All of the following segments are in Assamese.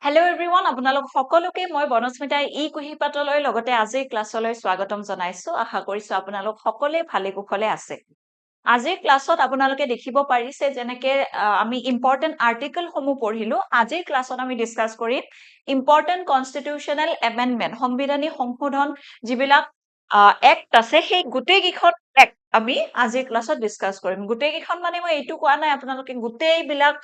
হেল্ল' এভৰিৱান, আপোনালোক সকলোকে মই বনস্মিতা কুহিপাতলৈ লগতে আজিৰ ক্লাছলৈ স্বাগতম জনাইছো। আশা কৰিছো আপোনালোক সকলোৱে ভালে কুশলে আছে। আজিৰ ক্লাছত আপোনালোকে দেখিব পাৰিছে যেনেকে আমি ইম্পৰ্টেন্ট আৰ্টিকল সমূহ পঢ়িলো। আজিৰ ক্লাছত আমি ডিসকাস কৰিম ইম্পৰ্টেন্ট কনস্টিটিউশনেল এমেন্ডমেন্ট, সংবিধানিক সংশোধন যিবিলাক এক্ট আছে সেই গোটেই কেইখন এক্ট আমি আজিৰ ক্লাছত ডিসকাস কৰিম। গোটেই কেইখন মানে মই এইটো কোৱা নাই আপোনালোকে গোটেই বিলাক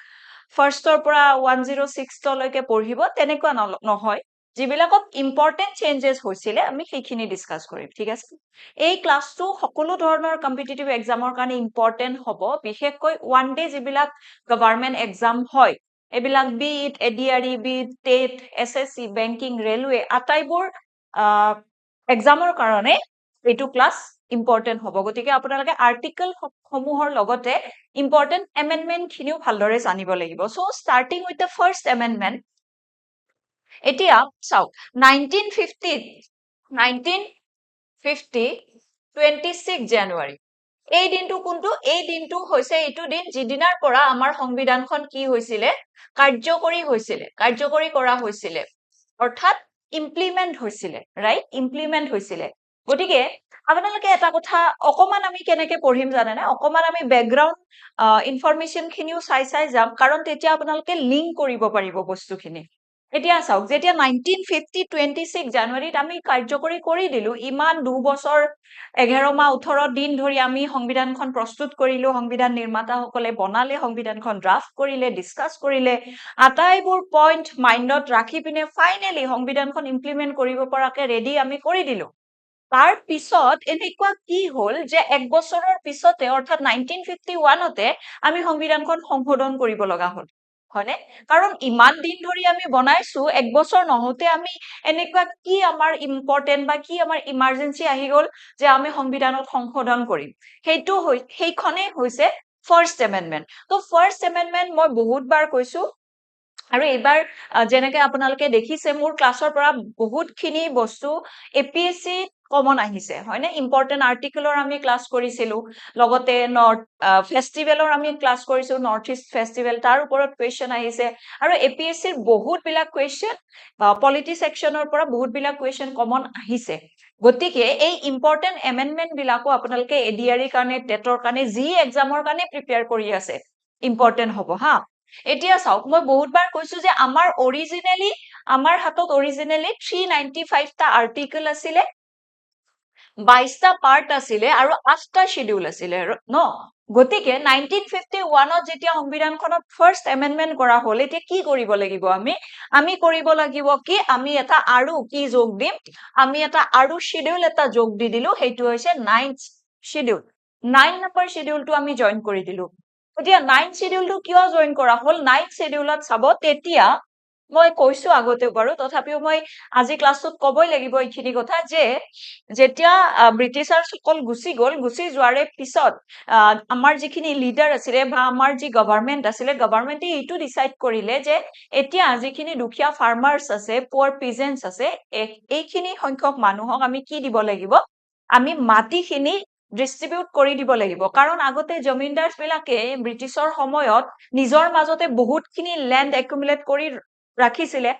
ফাৰ্ষ্টৰ পৰা 106 লৈকে পঢ়িব, তেনেকুৱা নহয়। যিবিলাকত ইম্পৰ্টেন্ট চেঞ্জেছ হৈছিলে আমি সেইখিনি ডিসকাস কৰিম, ঠিক আছে। এই ক্লাছটো সকলো ধৰণৰ কম্পিটিটিভ এক্সামৰ কাৰণে ইম্পৰ্টেন্ট হ'ব, বিশেষকৈ ওৱান ডে যিবিলাক গভৰ্ণমেণ্ট এক্সাম হয়, এইবিলাক be it ADRE, be it TET, SSC, banking, railway আটাইবোৰ এক্সামৰ কাৰণে এইটো ক্লাছ ইম্পৰ্টেন্ট হ'ব। গতিকে আপোনালোকে আৰ্টিকল সমূহৰ লগতে ইম্পৰ্টেন্ট এমেন্ডমেন্ট খিনিও ভালদৰে জানিব লাগিব। So starting with the first amendment, এতিয়া চাওক 26 জানুৱাৰী এই দিনটো কোনটো? এই দিনটো হৈছে এইটো দিন যিদিনাৰ পৰা আমাৰ সংবিধানখন কি হৈছিলে? কাৰ্যকৰী হৈছিলে, কাৰ্যকৰী কৰা হৈছিলে, অৰ্থাৎ ইমপ্লিমেন্ট হৈছিলে, ৰাইট? ইমপ্লিমেন্ট হৈছিলে। গতিকে আপোনালোকে এটা কথা অকমান আমি কেনেকে পঢ়িম জানেনে? অকমান আমি বেকগ্ৰাউণ্ড ইনফৰমেশন খিনিও চাই যাম, কাৰণ তেতিয়া আপোনালোকে লিংক কৰিব পাৰিব বস্তুখিনি। এতিয়া চাওক, যেতিয়া 26 জানুৱাৰীত আমি কাৰ্যকৰী কৰি দিলো, ইমান 2 বছৰ 11 মাহ 18 দিন ধৰি আমি সংবিধানখন প্ৰস্তুত কৰিলো, সংবিধান নিৰ্মাতাসকলে বনালে, সংবিধানখন ড্ৰাফট কৰিলে, ডিসকাস কৰিলে, আটাইবোৰ পইণ্ট মাইণ্ডত ৰাখি পিনে ফাইনেলি সংবিধানখন ইমপ্লিমেন্ট কৰিব পৰাকে ৰেডি আমি কৰি দিলো। তাৰ পিছত এনেকুৱা কি হল যে এক বছৰৰ পিছতে অৰ্থাৎ 1951তে আমি সংবিধানখন সংশোধন কৰিব লগা হল, হয়নে? কাৰণ ইমান দিন ধৰি আমি বনাইছো, এক বছৰ নহওঁতে আমি এনেকুৱা কি আমাৰ ইম্পৰ্টেন্ট বা কি আমাৰ ইমাৰ্জেন্সি আহি গল যে আমি সংবিধানত সংশোধন কৰিম? সেইখনেই হৈছে ফাৰ্ষ্ট এমেন্ডমেন্ট। তো ফাৰ্ষ্ট এমেন্ডমেন্ট মই বহুতবাৰ কৈছো, আৰু এইবাৰ যেনেকে আপোনালোকে দেখিছে মোৰ ক্লাছৰ পৰা বহুতখিনি বস্তু এপিএসসি কমন আহিছে, হয়নে? ইম্পৰ্টেন্ট আৰ্টিকলৰ আমি ক্লাছ কৰিছিলো, লগতে ফেষ্টিভেলৰ আমি ক্লাছ কৰিছো, নৰ্থ ইষ্ট ফেষ্টিভেল, তাৰ ওপৰত কুৱেশ্যন আহিছে। আৰু এপিএসসিৰ বহুত বিলাক কুৱেশ্যন পলিটি সেকশনৰ পৰা বহুত বিলাক কুৱেশ্যন কমন আহিছে। গতিকে এই ইম্পৰ্টেন্ট এমেন্ডমেন্ট বিলাকো আপোনালোকে এডিআৰই কাৰণে, টেটৰ কাৰণে, যি এক্সামৰ কাৰণে প্ৰিপেয়াৰ কৰি আছে ইম্পৰ্টেন্ট হ'ব হা। এতিয়া চাওক, মই বহুতবাৰ কৈছো যে আমাৰ হাতত অৰিজিনেলি 395টা আৰ্টিকল আছিলে, 22টা পাৰ্ট আছিলে আৰু 8টা শিডিউল আছিলে ন। গতিকে 1951ত যেতিয়া সংবিধানখনত ফাৰ্ষ্ট এমেন্ডমেন্ট কৰা হল, এতিয়া কি কৰিব লাগিব? আমি কৰিব লাগিব কি, আমি এটা আৰু কি যোগ দিম? আমি এটা আৰু শিডিউল এটা যোগ দি দিলো, সেইটো হৈছে 9th শিডিউল। 9 নম্বৰ শিডিউলটো আমি জইন কৰি দিলো। এতিয়া 9th শিডিউলটো কিয় জইন কৰা হল? 9th শিডিউলত চাব, তেতিয়া মই কৈছো আগতে বাৰু, তথাপিও মই আজি ক্লাছত কবই লাগিব এইখিনি কথা, যে যেতিয়া ব্ৰিটিছাৰসকল গুচি যোৱাৰে পিছত আমাৰ যিখিনি লিডাৰ আছিলে বা আমাৰ যি গভৰ্ণমেণ্ট আছিলে, গভৰ্ণমেণ্টে এইটো ডিসাইড কৰিলে যে এতিয়া যিখিনি দুখীয়া ফাৰ্মাৰ্ছ আছে, পুৱাৰ পিজেন্টছ আছে, এইখিনি সংখ্যক মানুহক আমি কি দিব লাগিব? আমি মাটিখিনি ডিস্ট্ৰিবিউট কৰি দিব লাগিব। কাৰণ আগতে জমিনদাৰ বিলাকে ব্ৰিটিছৰ সময়ত নিজৰ মাজতে বহুতখিনি লেণ্ড একুমুলেট কৰি ৰাখিছিলে,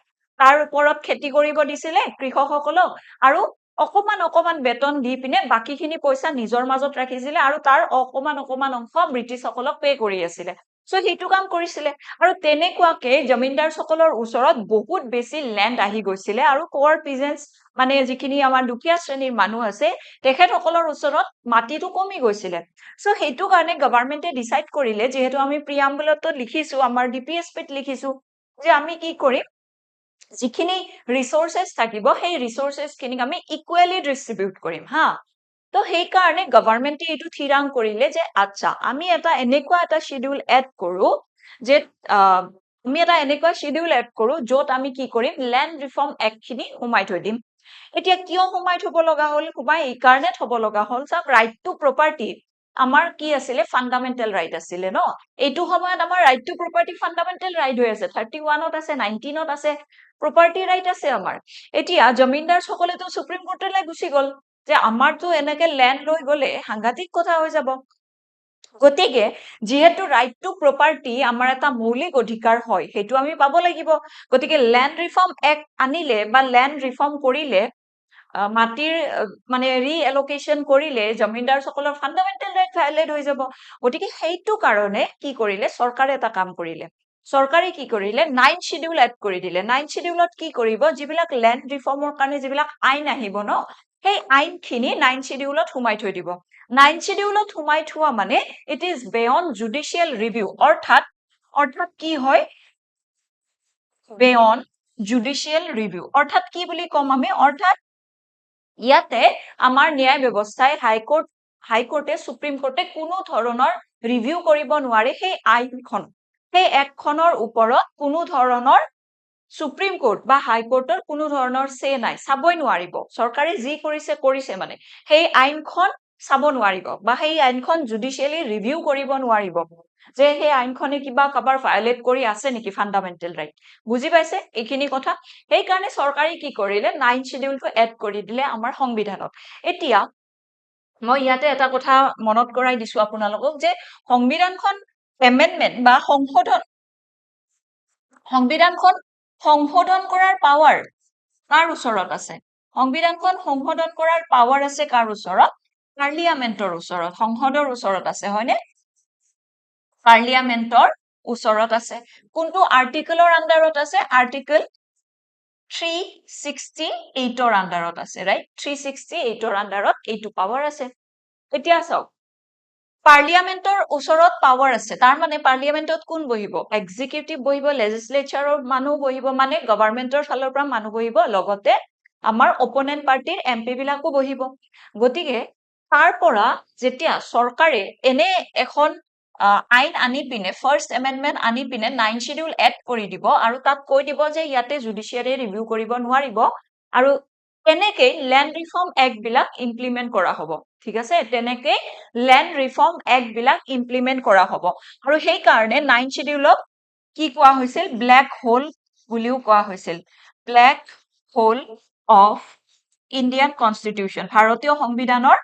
তাৰ ওপৰত খেতি কৰিব দিছিলে কৃষকসকলক, আৰু অকমান বেতন দি পিনে বাকীখিনি পইচা নিজৰ মাজত ৰাখিছিলে, আৰু তাৰ অকমান অংশ ব্ৰিটিছসকলক পে কৰি আছিলে। সো সেইটো কাম কৰিছিলে, আৰু তেনেকুৱাকে জমিনদাৰ সকলৰ ওচৰত বহুত বেছি লেণ্ড আহি গৈছিলে, আৰু পুৱাৰ পিজেন্টছ মানে যিখিনি আমাৰ দুখীয়া শ্ৰেণীৰ মানুহ আছে, তেখেতসকলৰ ওচৰত মাটিটো কমি গৈছিলে। সো সেইটো কাৰণে গভৰ্ণমেণ্টে ডিসাইড কৰিলে, যিহেতু আমি প্ৰিয়াম্বুলতো লিখিছো, আমাৰ ডিপিএছপিত লিখিছো, যে আমি কি কৰিম, যিখিনি ৰিসোৰ্সেস থাকিব সেই ৰিসোৰ্সেস খিনিক আমি ইকুৱেলি ডিস্ট্ৰিবিউট কৰিম হা। তো সেই কাৰণে গভৰ্ণমেণ্টে এইটো থিৰাং কৰিলে যে আচ্ছা, আমি এনেকুৱা এটা শিডিউল এড কৰো যে য'ত আমি কি কৰিম, লেণ্ড ৰিফৰ্ম এক্ট খিনি সোমাই থৈ দিম। এতিয়া কিয় সোমাই থব লগা হল? এই কাৰণে থব লগা হল, চাওক, ৰাইট টু প্ৰপাৰ্টি আমাৰ কি আছিলে? ফাণ্ডামেণ্টেল ৰাইট আছিলে ন। এইটো সময়ত আমাৰ right to property fundamental right হৈ আছে, 31ত আছে, 19ত আছে, প্ৰপাৰ্টি ৰাইট আছে আমাৰ। এতিয়া জমিনদাৰ সকলেতো সুপ্ৰিম কোৰ্টলৈ গুচি গল, যে আমাৰতো এনেকে লেণ্ড লৈ গলে সাংঘাতিক কথা হৈ যাব। গতিকে যিহেতু ৰাইট টু প্ৰপাৰ্টি আমাৰ এটা মৌলিক অধিকাৰ হয় সেইটো আমি পাব লাগিব গতিকে ল্যান্ড ৰিফৰ্ম এক্ট আনিলে বা ল্যান্ড ৰিফৰ্ম কৰিলে মাটিৰ মানে ৰিএলোকেশন কৰিলে জমিনদাৰ সকলৰ ফান্ডামেন্টাল ৰাইট ভায়োলেট হৈ যাব গতিকে সেইটো কাৰণে কি কৰিলে চৰকাৰে এটা কাম কৰিলে চৰকাৰে কি কৰিলে 9 শিডিউল এড কৰি দিলে 9 শিডিউলত কি কৰিব যিবিলাক ল্যান্ড ৰিফৰ্মৰ কাৰণে যিবিলাক আইন আহিব ন সেই আইনখিনি 9 শিডিউলত সোমাই থৈ দিব 9 শিডিউলত সোমাই থোৱা মানে it is beyond judicial review অৰ্থাৎ কি হয় বিয়ন্ড জুডিশিয়াল ৰিভিউ অৰ্থাৎ কি বুলি কম আমি অৰ্থাৎ ইয়াতে আমাৰ ন্যায় ব্যৱস্থাই হাইকোৰ্টে সুপ্ৰিম কোৰ্টে কোনো ধৰণৰ ৰিভিউ কৰিব নোৱাৰে সেই আইনখন সেই একখনৰ ওপৰত কোনো ধৰণৰ সুপ্ৰিম কোৰ্ট বা হাইকোৰ্টৰ কোনো ধৰণৰ সে নাই চাবই নোৱাৰিব চৰকাৰে যি কৰিছে মানে সেই আইনখন চাব নোৱাৰিব বা সেই আইনখন জুডিশিয়ালি ৰিভিউ কৰিব নোৱাৰিব যে সেই আইনখনে কিবা কাবাৰ ভায়োলেট কৰি আছে নেকি ফান্ডামেন্টাল ৰাইট বুজি পাইছে এইখিনি কথা সেই কাৰণে চৰকাৰে কি কৰিলে 9 শিডিউলটো এড কৰি দিলে আমাৰ সংবিধানত এতিয়া মই ইয়াতে এটা কথা মনত কৰাই দিছো আপোনালোকক যে সংবিধানখন এমেন্ডমেন্ট বা সংবিধানখন সংশোধন কৰাৰ পাৱাৰ কাৰ ওচৰত আছে সংবিধানখন সংশোধন কৰাৰ পাৱাৰ আছে কাৰ ওচৰত পাৰ্লিয়ামেন্টৰ ওচৰত সংসদৰ ওচৰত আছে হয়নে পাৰ্লিয়ামেন্টৰ ওচৰত আছে কোনটো আৰ্টিকলৰ আন্ডাৰত আছে আৰ্টিকল 368 ৰ আন্ডাৰত আছে ৰাইট 368 ৰ আন্ডাৰত এইটো পাৱাৰ আছে এতিয়া চাওক পাৰ্লিয়ামেন্টৰ ওচৰত পাৱাৰ আছে তাৰ মানে পাৰ্লিয়ামেন্টত কোন বহিব এক্সিকিউটিভ বহিব লেজিসলেচাৰৰ মানুহ বহিব মানে গভৰ্ণমেন্টৰ ফালৰ পৰা মানুহ বহিব লগতে আমাৰ অপোনেন্ট পাৰ্টিৰ এমপি বিলাকো বহিব গতিকে তাৰ পৰা যেতিয়া চৰকাৰে এনে এখন আইন আনি পিনে ফাৰ্ষ্ট এমেন্ডমেন্ট আনি পিনে 9 শিডিউল এড কৰি দিব আৰু তাত কৈ দিব যে ইয়াতে জুডিশিয়াৰি ৰিভিউ কৰিব নোৱাৰিব আৰু তেনেকৈ ল্যান্ড ৰিফৰ্ম এক্ট বিলাক ইমপ্লিমেন্ট কৰা হ'ব ঠিক আছে তেনেকৈ ল্যান্ড ৰিফৰ্ম এক্ট বিলাক ইমপ্লিমেন্ট কৰা হ'ব আৰু সেই কাৰণে 9 শিডিউলক কি কোৱা হৈছিল ব্ল্যাক হোল বুলিও কোৱা হৈছিল black hole of Indian constitution ভাৰতীয় সংবিধানৰ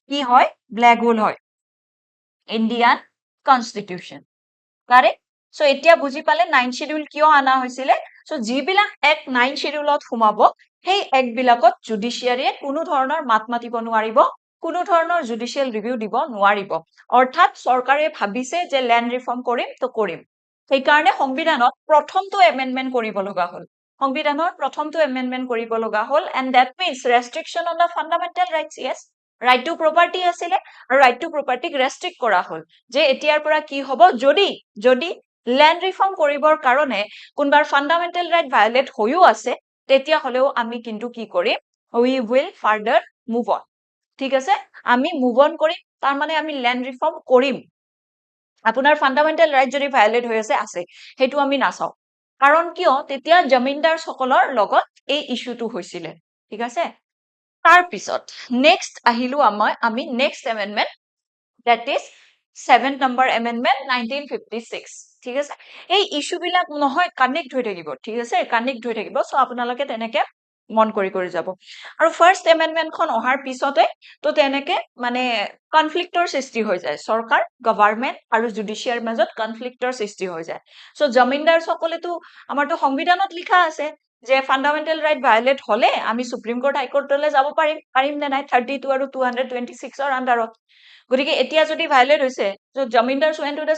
কি হয় ব্ল্যাক হোল হয় ইন্ডিয়ান কনস্টিটিউশন কাৰেক্ট সো এতিয়া বুজি পালে 9 শিডিউল কিয় আনা হৈছিলে সো যিবিলাক এক 9 শিডিউলত সোমাব সেই এক বিলাকত জুডিশিয়াৰিয়ে কোনো ধৰণৰ মাত মাতিব নোৱাৰিব কোনো ধৰণৰ জুডিশিয়াল ৰিভিউ দিব নোৱাৰিব অৰ্থাৎ চৰকাৰে ভাবিছে যে ল্যান্ড ৰিফৰ্ম কৰিম তো কৰিম সেই কাৰণে সংবিধানত প্ৰথমটো এমেন্ডমেন্ট কৰিব লগা হ'ল সংবিধানৰ প্ৰথমটো এমেন্ডমেন্ট কৰিব লগা হ'ল and that means restriction on the fundamental rights yes right to property আছিলে আৰু ৰাইট টু প্ৰপাৰ্টিক ৰেষ্ট্ৰিক্ট কৰা হ'ল যে এতিয়াৰ পৰা কি হ'ব যদি ল্যান্ড ৰিফৰ্ম কৰিবৰ কাৰণে কোনবাৰ ফান্ডামেন্টাল ৰাইট ভায়োলেট হৈও আছে তেতিয়া হলেও আমি কিন্তু কি কৰিম উই উইল ফাৰ্দাৰ মুভ অন ঠিক আছে আমি মুভ অন কৰিম তাৰ মানে আমি ল্যান্ড ৰিফৰ্ম কৰিম আপোনাৰ ফান্ডামেন্টাল ৰাইট যদি ভায়োলেট হৈ আছে সেইটো আমি নাচাও কাৰণ কিয় তেতিয়া জমিনদাৰ সকলৰ লগত এই ইস্যুটো হৈছিলে ঠিক আছে তাৰ পিছত নেক্সট আহিলো আমি next amendment that is 7th number amendment 1956 ঠিক আছে এই ইস্যু বিলাক নহয় কানেক্ট হৈ থাকিব ঠিক আছে কানেক্ট হৈ থাকিব সো আপোনালোকে তেনেকে মন কৰি যাব আৰু ফাৰ্ষ্ট এমেন্ডমেন্টখন অহাৰ পিছতে তো তেনেকে মানে কনফ্লিক্টৰ সৃষ্টি হৈ যায় চৰকাৰ গভৰ্ণমেন্ট আৰু জুডিশিয়াৰ মাজত কনফ্লিক্টৰ সৃষ্টি হৈ যায় সো জমিনদাৰ সকলেতো আমাৰতো সংবিধানত লিখা আছে যে ফান্ডামেন্টাল ৰাইট ভায়োলেট হলে আমি সুপ্ৰিম কোৰ্ট হাইকোৰ্টলৈ যাব পাৰিম নে নাই 32 আৰু 226 ৰ আন্ডাৰত গতিকে এতিয়া যদি ভায়োলেট হৈছে zamindar went to the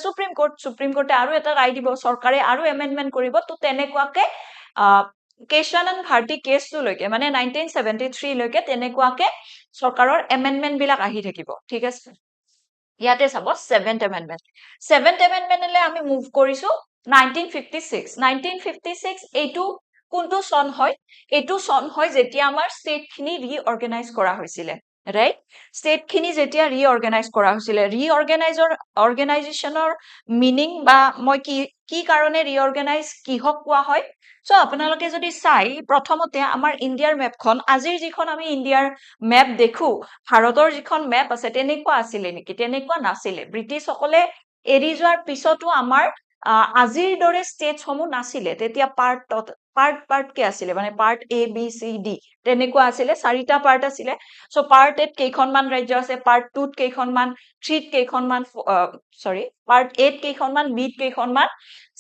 supreme কোৰ্টে আৰু এটা ৰায় দিব চৰকাৰে আৰু এমেন্ডমেন্ট কৰিব তো তেনেকুৱাকে কেশৱানন্দ ভাৰতী কেছটো লৈকে মানে 1973 লৈকে তেনেকুৱাকে চৰকাৰৰ এমেন্ডমেন্ট বিলাক আহি থাকিব ঠিক আছে ইয়াতে চাব 7th এমেন্ডমেন্টলে আমি মুভ কৰিছো 1956 এইটো কোনটো সন হয় এইটো সন হয় যেতিয়া আমাৰ ষ্টেট খিনি ৰিঅৰ্গানাইজ কৰা হৈছিল ৰাইট ষ্টেট খিনি যেতিয়া ৰিঅৰ্গানাইজ কৰা হৈছিল অৰ্গানাইজেচনৰ মিনিং বা মই কি কাৰণে ৰিঅৰ্গানাইজ কিহক কোৱা হয় সো আপোনালোকে যদি চাই প্ৰথমতে আমাৰ ইণ্ডিয়াৰ মেপখন আজিৰ যিখন আমি ইণ্ডিয়াৰ মেপ দেখো ভাৰতৰ যিখন মেপ আছে তেনেকুৱা আছিল নেকি তেনেকুৱা নাছিল ব্ৰিটিছ সকলে এৰি যোৱাৰ পিছতো আমাৰ আজিৰ দৰে ষ্টেটসমূহ নাছিলে তেতিয়া পাৰ্ট পাৰ্ট কে আছিলে মানে part A B C D তেনেকুৱা আছিলে 4টা পাৰ্ট আছিলে সো পাৰ্ট A ত কেইখনমান ৰাজ্য আছে পাৰ্ট 2 ত কেইখনমান 3 ত কেইখনমান সৰি পাৰ্ট A ত কেইখনমান B ত কেইখনমান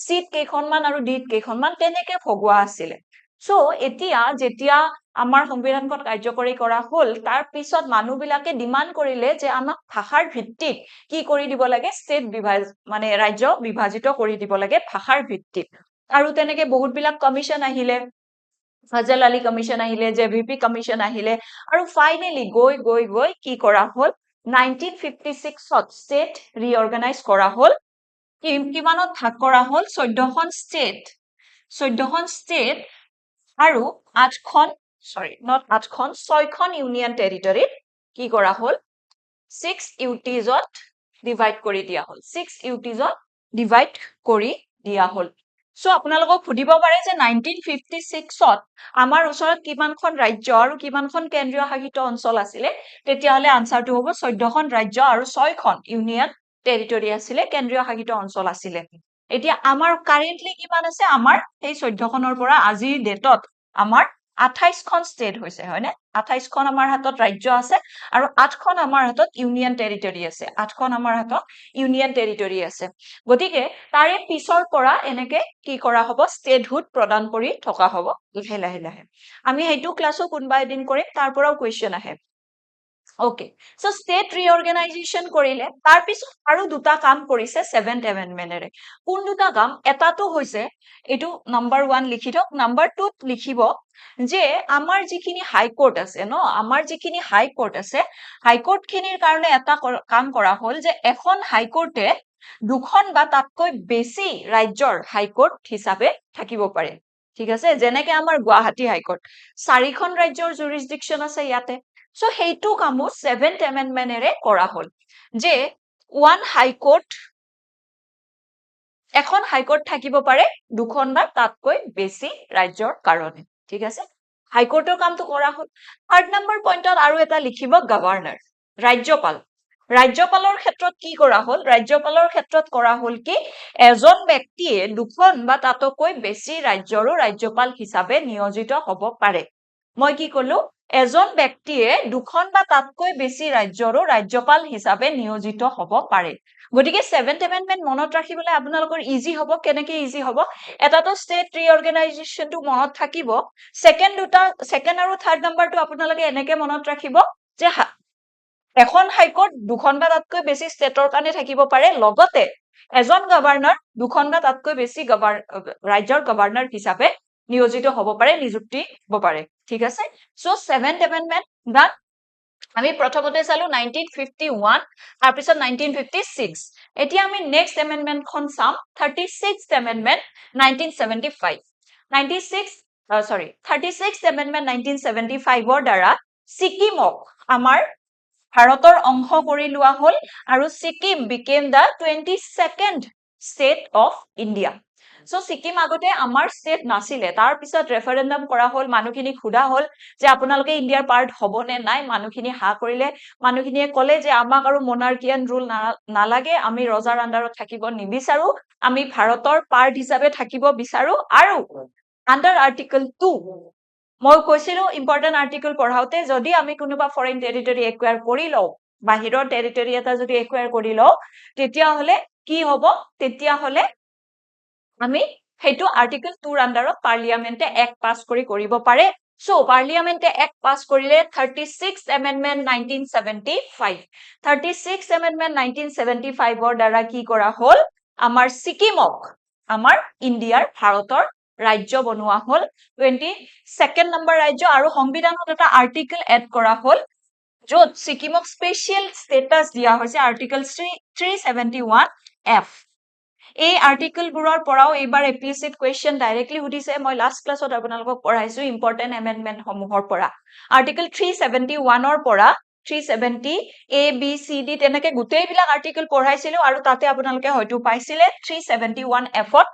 C ত কেইখনমান আৰু D ত কেইখনমান তেনেকে ভগোৱা আছিলে সো এতিয়া যেতিয়া আমাৰ সংবিধানখন কাৰ্যকৰী কৰা হ'ল তাৰ পিছত মানুহবিলাকে ডিমান্ড কৰিলে যে আমাক ভাষাৰ ভিত্তিত কি কৰি দিব লাগে ষ্টেট মানে ৰাজ্য বিভাজিত কৰি দিব লাগে ভাষাৰ ভিত্তিত আৰু তেনেকে বহুত বিলাক কমিশন আহিলে ফজল আলী কমিশন আহিলে জেভিপি কমিশন আহিলে আৰু ফাইনালি গৈ কি কৰা হ'ল 1956ত ষ্টেট ৰিঅৰ্গানাইজ কৰা হ'ল কিমানত ভাগ কৰা হ'ল 14খন ষ্টেট আৰু 6খন ইউনিয়ন টেৰিটৰীত কি কৰা হ'ল 6 ইউটিজত ডিভাইড কৰি দিয়া হ'ল 6 ইউটিজত ডিভাইড কৰি দিয়া হ'ল সো আপোনালোকক সুধিব পাৰে যে 1956ত আমাৰ ওচৰত কিমানখন ৰাজ্য আৰু কিমানখন কেন্দ্ৰীয় শাসিত অঞ্চল আছিলে তেতিয়াহলে আনসাৰটো হ'ব 14খন ৰাজ্য আৰু 6খন ইউনিয়ন টেৰিটৰী আছিলে কেন্দ্ৰীয় শাসিত অঞ্চল আছিলে এতিয়া আমাৰ কাৰেন্টলি কিমান আছে আমাৰ সেই 14খনৰ পৰা আজিৰ ডেটত আমাৰ 28খন ষ্টেট হৈছে হয়নে 28খন আমাৰ হাতত ৰাজ্য আছে আৰু 8খন আমাৰ হাতত ইউনিয়ন টেৰিটৰী আছে 8খন আমাৰ হাতত ইউনিয়ন টেৰিটৰী আছে গতিকে তাৰে পিছৰ পৰা এনেকে কি কৰা হ'ব ষ্টেটহুড প্ৰদান কৰি থকা হ'ব লাহে আমি হেতু ক্লাসো কোনবা এদিন কৰিম তাৰ পৰাও কোৱেশ্চন আহে ওকে সো ষ্টেট ৰিঅৰ্গানাইজেচন কৰিলে তাৰ পিছত আৰু দুটা কাম কৰিছে 7th এমেন্ডমেন্টৰে কোন দুটা কাম এটাটো হৈছে এটো নাম্বাৰ 1 লিখি থক নাম্বাৰ 2 ত লিখিব যে আমাৰ যিখিনি হাই কোৰ্ট আছে ন আমাৰ যিখিনি হাই কোৰ্ট আছে হাই কোৰ্ট খিনিৰ কাৰণে এটা কাম কৰা হ'ল যে এখন হাই কোৰ্টে দুখন বা তাতকৈ বেছি ৰাজ্যৰ হাই কোৰ্ট হিচাপে থাকিব পাৰে ঠিক আছে যেনেকে আমাৰ গুৱাহাটী হাই কোৰ্ট 4খন ৰাজ্যৰ জুৰিসডিকশন আছে ইয়াতে সো হেইটো কামো 7th এমেন্ডমেন্টৰে কৰা হ'ল যে ওৱান হাই কোৰ্ট এখন হাই কোৰ্ট থাকিব পাৰে দুখন বা তাতকৈ বেছি ৰাজ্যৰ কাৰণে ঠিক আছে হাই কোৰ্টৰ কামটো কৰা হ'ল 3rd নম্বৰ পইণ্টত আৰু এটা লিখিব গভৰ্ণৰ ৰাজ্যপালৰ ক্ষেত্ৰত কি কৰা হ'ল ৰাজ্যপালৰ ক্ষেত্ৰত কৰা হ'ল কি এজন ব্যক্তিয়ে দুখন বা তাতকৈ বেছি ৰাজ্যৰো ৰাজ্যপাল হিচাপে নিয়োজিত হ'ব পাৰে মই কি কলো এজন ব্যক্তিয়ে দুখন বা তাতকৈ বেছি ৰাজ্যৰো ৰাজ্যপাল হিচাপে নিয়োজিত হ'ব পাৰে গতিকে 7th এমেন্ডমেন্ট মনত ৰাখিবলৈ আপোনালোকৰ ইজি হ'ব কেনেকে ইজি হ'ব এটাটো ষ্টেট ৰিঅৰ্গানাইজেচনটো মনত থাকিব সেকেন্ড আৰু থাৰ্ড নাম্বাৰটো আপোনালোকে এনেকে মনত ৰাখিব যে এখন হাইকোৰ্ট দুখন বা তাতকৈ বেছি ষ্টেটৰ কাৰণে থাকিব পাৰে লগতে এজন গভৰ্ণৰ দুখন বা তাতকৈ বেছি ৰাজ্যৰ গভৰ্ণৰ হিচাপে নিয়োজিত হ'ব পাৰে নিযুক্তি হ'ব পাৰে ঠিক আছে সো 7th এমেন্ডমেন্ট ডান আমি প্ৰথমতে চালো 1951 তাৰ পিছত 1956 এতিয়া আমি নেক্সট এমেন্ডমেন্টখন চাম 36th এমেন্ডমেন্ট 36th এমেন্ডমেন্ট 1975 ৰ দ্বাৰা সিকিমক আমাৰ ভাৰতৰ অংশ কৰি লোৱা হ'ল আৰু Sikkim became the 22nd state of India so Sikkim আগতে আমাৰ ষ্টেট নাছিলে তাৰ পিছত ৰেফাৰেন্ডাম কৰা হ'ল মানুহখিনি খুদা হ'ল যে আপোনালোকে ইণ্ডিয়াৰ পাৰ্ট হ'ব নে নাই মানুহখিনি হা কৰিলে মানুহখিনিয়ে ক'লে যে আমাক আৰু মনাৰ্কিয়ান ৰুল নালাগে আমি ৰজাৰ আন্ডাৰত থাকিব নিবিচাৰো আমি ভাৰতৰ পাৰ্ট হিচাপে থাকিব বিচাৰো আৰু আন্ডাৰ আৰ্টিকল 2 মই কৈছিলো ইম্পৰ্টেন্ট আৰ্টিকল পঢ়াওতে যদি আমি কোনোবা ফৰেন টেৰিটৰি একুৱায়াৰ কৰি লও বাহিৰৰ টেৰিটৰি এটা যদি একুৱায়াৰ কৰি লও তেতিয়া হলে কি হ'ব তেতিয়া হলে আমি হেতু আৰ্টিকল 2 ৰ আন্ডাৰত পাৰ্লিয়ামেন্টে এক পাস কৰিব পাৰে সো পাৰ্লিয়ামেন্টে এক পাস কৰিলে 36th এমেন্ডমেন্ট 1975 ৰ দ্বাৰা কি কৰা হ'ল আমাৰ সিকিমক আমাৰ ইণ্ডিয়াৰ ভাৰতৰ ৰাজ্য বনোৱা হ'ল 22nd নম্বৰ ৰাজ্য আৰু সংবিধানত এটা আৰ্টিকল এড কৰা হ'ল য'ত সিকিমক স্পেশাল ষ্টেটাস দিয়া হৈছে আৰ্টিকল 371F এই আৰ্টিকলবোৰৰ পৰাও এইবাৰ এপিএসসিত কোৱেশ্চন ডাইৰেক্টলি সুধিছে মই লাষ্ট ক্লাছত আপোনালোকক পঢ়াইছো ইম্পৰ্টেন্ট এমেন্ডমেন্ট সমূহৰ পৰা আৰ্টিকল 371 ৰ পৰা 370 A B C D তেনেকে গোটেইবিলাক আৰ্টিকল পঢ়াইছিলো আৰু তাতে আপোনালোকে হয়তো পাইছিলে 371F ত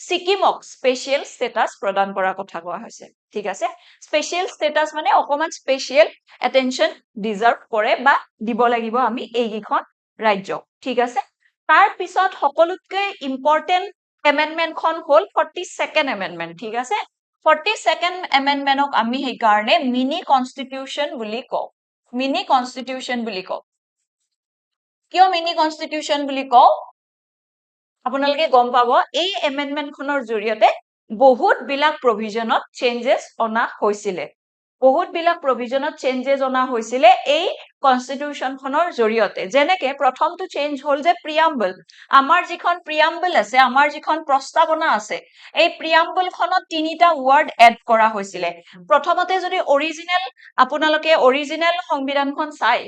সিকিমক স্পেশাল ষ্টেটাস প্ৰদান কৰাৰ কথা কোৱা হৈছে ঠিক আছে স্পেশাল ষ্টেটাস মানে অকমান স্পেশাল এটেনশন ডিজাৰ্ভ কৰে বা দিব লাগিব আমি এইখন ৰাজ্য ঠিক আছে তাৰ পিছত সকলোতকৈ ইম্পৰ্টেন্ট এমেন্ডমেন্টখন হ'ল 42nd এমেন্ডমেন্ট ঠিক আছে 42nd এমেন্ডমেন্টক আমি সেইকাৰণে মিনি কনস্টিটিউশন বুলি কওঁ মিনি কনস্টিটিউশন বুলি কওঁ কিয় মিনি কনস্টিটিউশন বুলি কওঁ আপোনালোকে গম পাব এই এমেন্ডমেন্টখনৰ জৰিয়তে বহুত বিলাক প্ৰভিজনত চেঞ্জেস অনা হৈছিলে বহুত বিলাক প্ৰভিজনত চেঞ্জেস অনা হৈছিলে এই কনস্টিটিউশনখনৰ জৰিয়তে যেনেকে প্ৰথমটো চেঞ্জ হল যে প্ৰিয়াম্বল আমাৰ যিখন প্ৰিয়াম্বল আছে আমাৰ যিখন প্ৰস্তাৱনা আছে এই প্ৰিয়াম্বলখনত তিনিটা ওয়াৰ্ড এড কৰা হৈছিলে প্ৰথমতে যদি অৰিজিনেল আপোনালোকে অৰিজিনেল সংবিধানখন চাই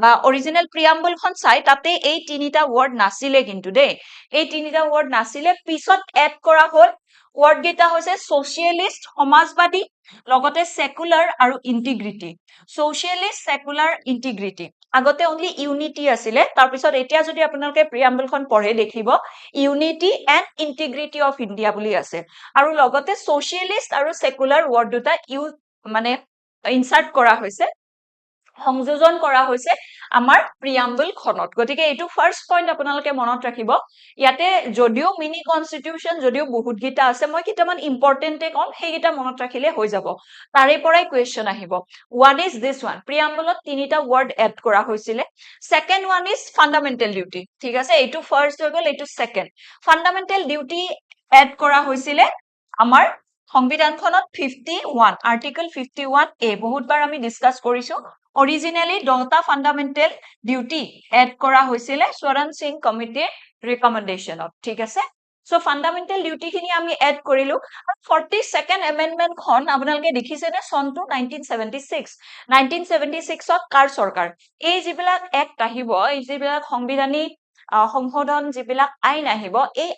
বা অৰিজিনেল প্ৰিয়াম্বলখন চাই তাতে এই তিনিটা ওয়াৰ্ড নাছিলে কিন্তু দেই এই তিনিটা ওয়াৰ্ড নাছিলে পিছত এড কৰা হল ওয়াৰ্ড গিটা হৈছে সোশিয়েলিষ্ট সমাজবাদী লগতে সেকুলাৰ আৰু ইন্টিগ্ৰিটি সোশিয়েলিষ্ট সেকুলাৰ ইন্টিগ্ৰিটি আগতে অনলি ইউনিটি আছিলে তাৰ পিছত এতিয়া যদি আপোনালোকে প্ৰিয়াম্বলখন পঢ়ে দেখিব unity and integrity of India বুলি আছে আৰু লগতে সোশিয়েলিষ্ট আৰু সেকুলাৰ ওয়াৰ্ড দুটা মানে ইনসাৰ্ট কৰা হৈছে সংযোজন কৰা হৈছে আমাৰ প্ৰিয়াম্বল খনত গতিকে এইটো ফাৰ্স্ট পইণ্ট আপোনালোকে মনত ৰাখিব ইয়াতে যদিও মিনি কনস্টিটিউশন যদিও বহুত গিটা আছে মই কিটামান ইম্পৰ্টেন্টে কম সেইগিটা মনত ৰাখিলে হৈ যাব তাৰে পৰাই কোৱেশ্চন আহিব ওয়ান ইজ দিস ওয়ান প্ৰিয়াম্বলত তিনিটা ওয়াৰ্ড এড কৰা হৈছিলে second one is fundamental duty ঠিক আছে এইটো ফাৰ্স্ট হৈ গল এইটো সেকেন্ড ফান্ডামেন্টাল ডিউটি এড কৰা হৈছিলে আমাৰ সংবিধানখনত 51 আৰ্টিকল 51A বহুতবাৰ আমি ডিসকাস কৰিছো Originally, 10টা fundamental duty add কৰা হৈছিলে স্বৰণ সিং কমিটিৰ ৰিকমেন্ডেশনত ঠিক আছে সো ফান্ডামেন্টাল ডিউটি খিনি আমি এড কৰিলো 42nd এমেন্ডমেন্ট খন আপোনালোকে দেখিছে নে সনটো 1976 1976ত কাৰ সৰকাৰ এই যিবিলাক এক্ট আহিব এই যিবিলাক সংবিধানিক সংশোধন যিবিলাক আইন আহিব এই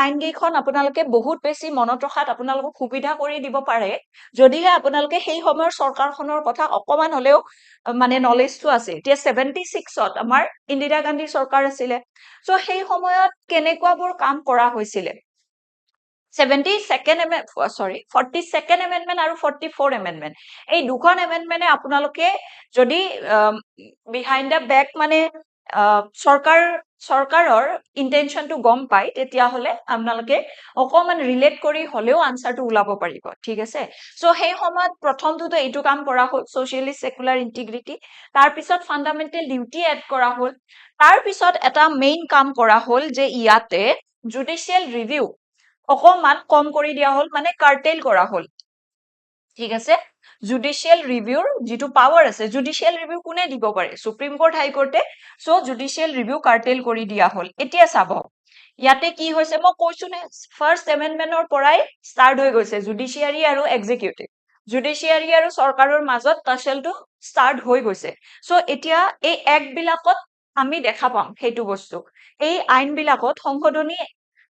আইন কেইখন আপোনালোকে বহুত বেছি মনত ৰখাত আপোনালোকক সুবিধা কৰি দিব পাৰে যদিহে আপোনালোকে সেই সময়ৰ সৰকাৰখনৰ কথা অকমান হলেও মানে নলেজটো আছে এতিয়া 76ত আমাৰ ইন্দিৰা গান্ধী সৰকাৰ আছিল সো সেই সময়ত কেনেকুৱাবোৰ কাম কৰা হৈছিল 42nd amendment আৰু 44 amendment এই দুখন amendment আপোনালোকে যদি behind the back মানে সৰকাৰৰ ইন্টেনশনটো গম পাই তেতিয়া হলে আপোনালোকে অকমান ৰিলেট কৰি হলেও আনসাৰটো উলাব পাৰিব ঠিক আছে সো সেই সময়ত প্ৰথমটো এইটো কাম কৰা হ'ল সোশিয়েলিষ্ট সেকুলাৰ ইন্টিগ্ৰিটি তাৰ পিছত ফান্ডামেন্টাল ডিউটি এড কৰা হ'ল তাৰ পিছত এটা মেইন কাম কৰা হ'ল যে ইয়াতে জুডিশিয়েল ৰিভিউ অকমান কম কৰি দিয়া হ'ল মানে কাৰ্টেল কৰা হ'ল ঠিক আছে জুডিশিয়েল ৰিভিউৰ যেটো পাৱাৰ আছে জুডিশিয়েল ৰিভিউ কোনে দিব পাৰে সুপ্ৰিম কোৰ্ট হাই কোৰ্টে সো জুডিশিয়েল ৰিভিউ কাৰ্টেল কৰি দিয়া হ'ল এতিয়া চাব ইয়াতে কি হৈছে মই কৈছো নে ফাৰ্স্ট এমেন্ডমেন্টৰ পৰাই স্টাৰ্ট হৈ গৈছে জুডিশিয়াৰী আৰু এক্সিকিউটিভ জুডিশিয়াৰী আৰু সৰকাৰৰ মাজত টাচেলটো স্টাৰ্ট হৈ গৈছে সো এতিয়া এই এক্ট বিলাকত আমি দেখা পাম হেতু বস্তু এই আইন বিলাকত সংশোধনী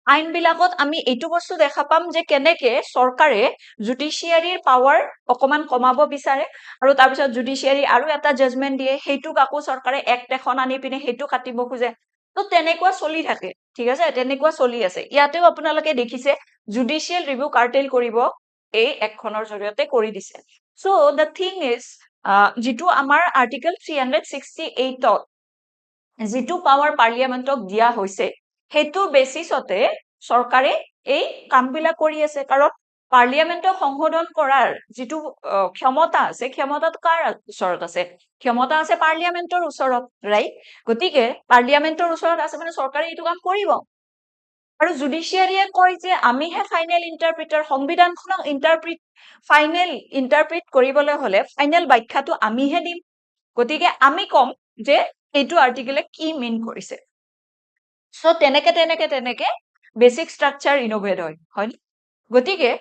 আইন বিলাকত আমি এইটো বস্তু দেখা পাম যে কেনেকে সৰকাৰে জুডিশিয়াৰীৰ পাৱাৰ অকমান কমাব বিচাৰে আৰু তাৰ পিছত জুডিশিয়াৰী আৰু এটা জাজমেন্ট দিয়ে হেতু কাকো সৰকাৰে এক্ট এখন আনি পিনে হেতু কাটিব খুজে তো তেনেকুৱা চলি থাকে ঠিক আছে তেনেকুৱা চলি আছে ইয়াতেও আপোনালোকে দেখিছে জুডিশিয়েল ৰিভিউ কাৰ্টেল কৰিব এই একখনৰ জৰিয়তে কৰি দিছে সো দা থিং ইজ যেটো আমাৰ আৰ্টিকল 368 ত যেটো পাৱাৰ পাৰ্লিয়ামেন্টক দিয়া হৈছে হেতু বেসিসতে সৰকাৰে এই কামবিলাক কৰি আছে কাৰণ পাৰ্লিয়ামেন্টক সংশোধন কৰাৰ যেটো ক্ষমতা আছে ক্ষমতাটো কাৰ ওচৰত আছে ক্ষমতা আছে পাৰ্লিয়ামেন্টৰ ওচৰত ৰাইট গতিকে পাৰ্লিয়ামেন্টৰ ওচৰত আছে মানে সৰকাৰে এইটো কাম কৰিব আৰু জুডিশিয়াৰীয়ে কয় যে আমিহে ফাইনেল ইন্টাৰপ্ৰিটাৰ সংবিধানখনক ফাইনেল ইন্টাৰপ্ৰিট কৰিবলৈ হলে ফাইনেল ব্যাখ্যাটো আমিহে দিম গতিকে আমি কম যে এইটো আৰ্টিকলে কি মিন কৰিছে সো তেনেকে বেসিক স্ট্ৰাকচাৰ ইনোভেট হয় গতিকে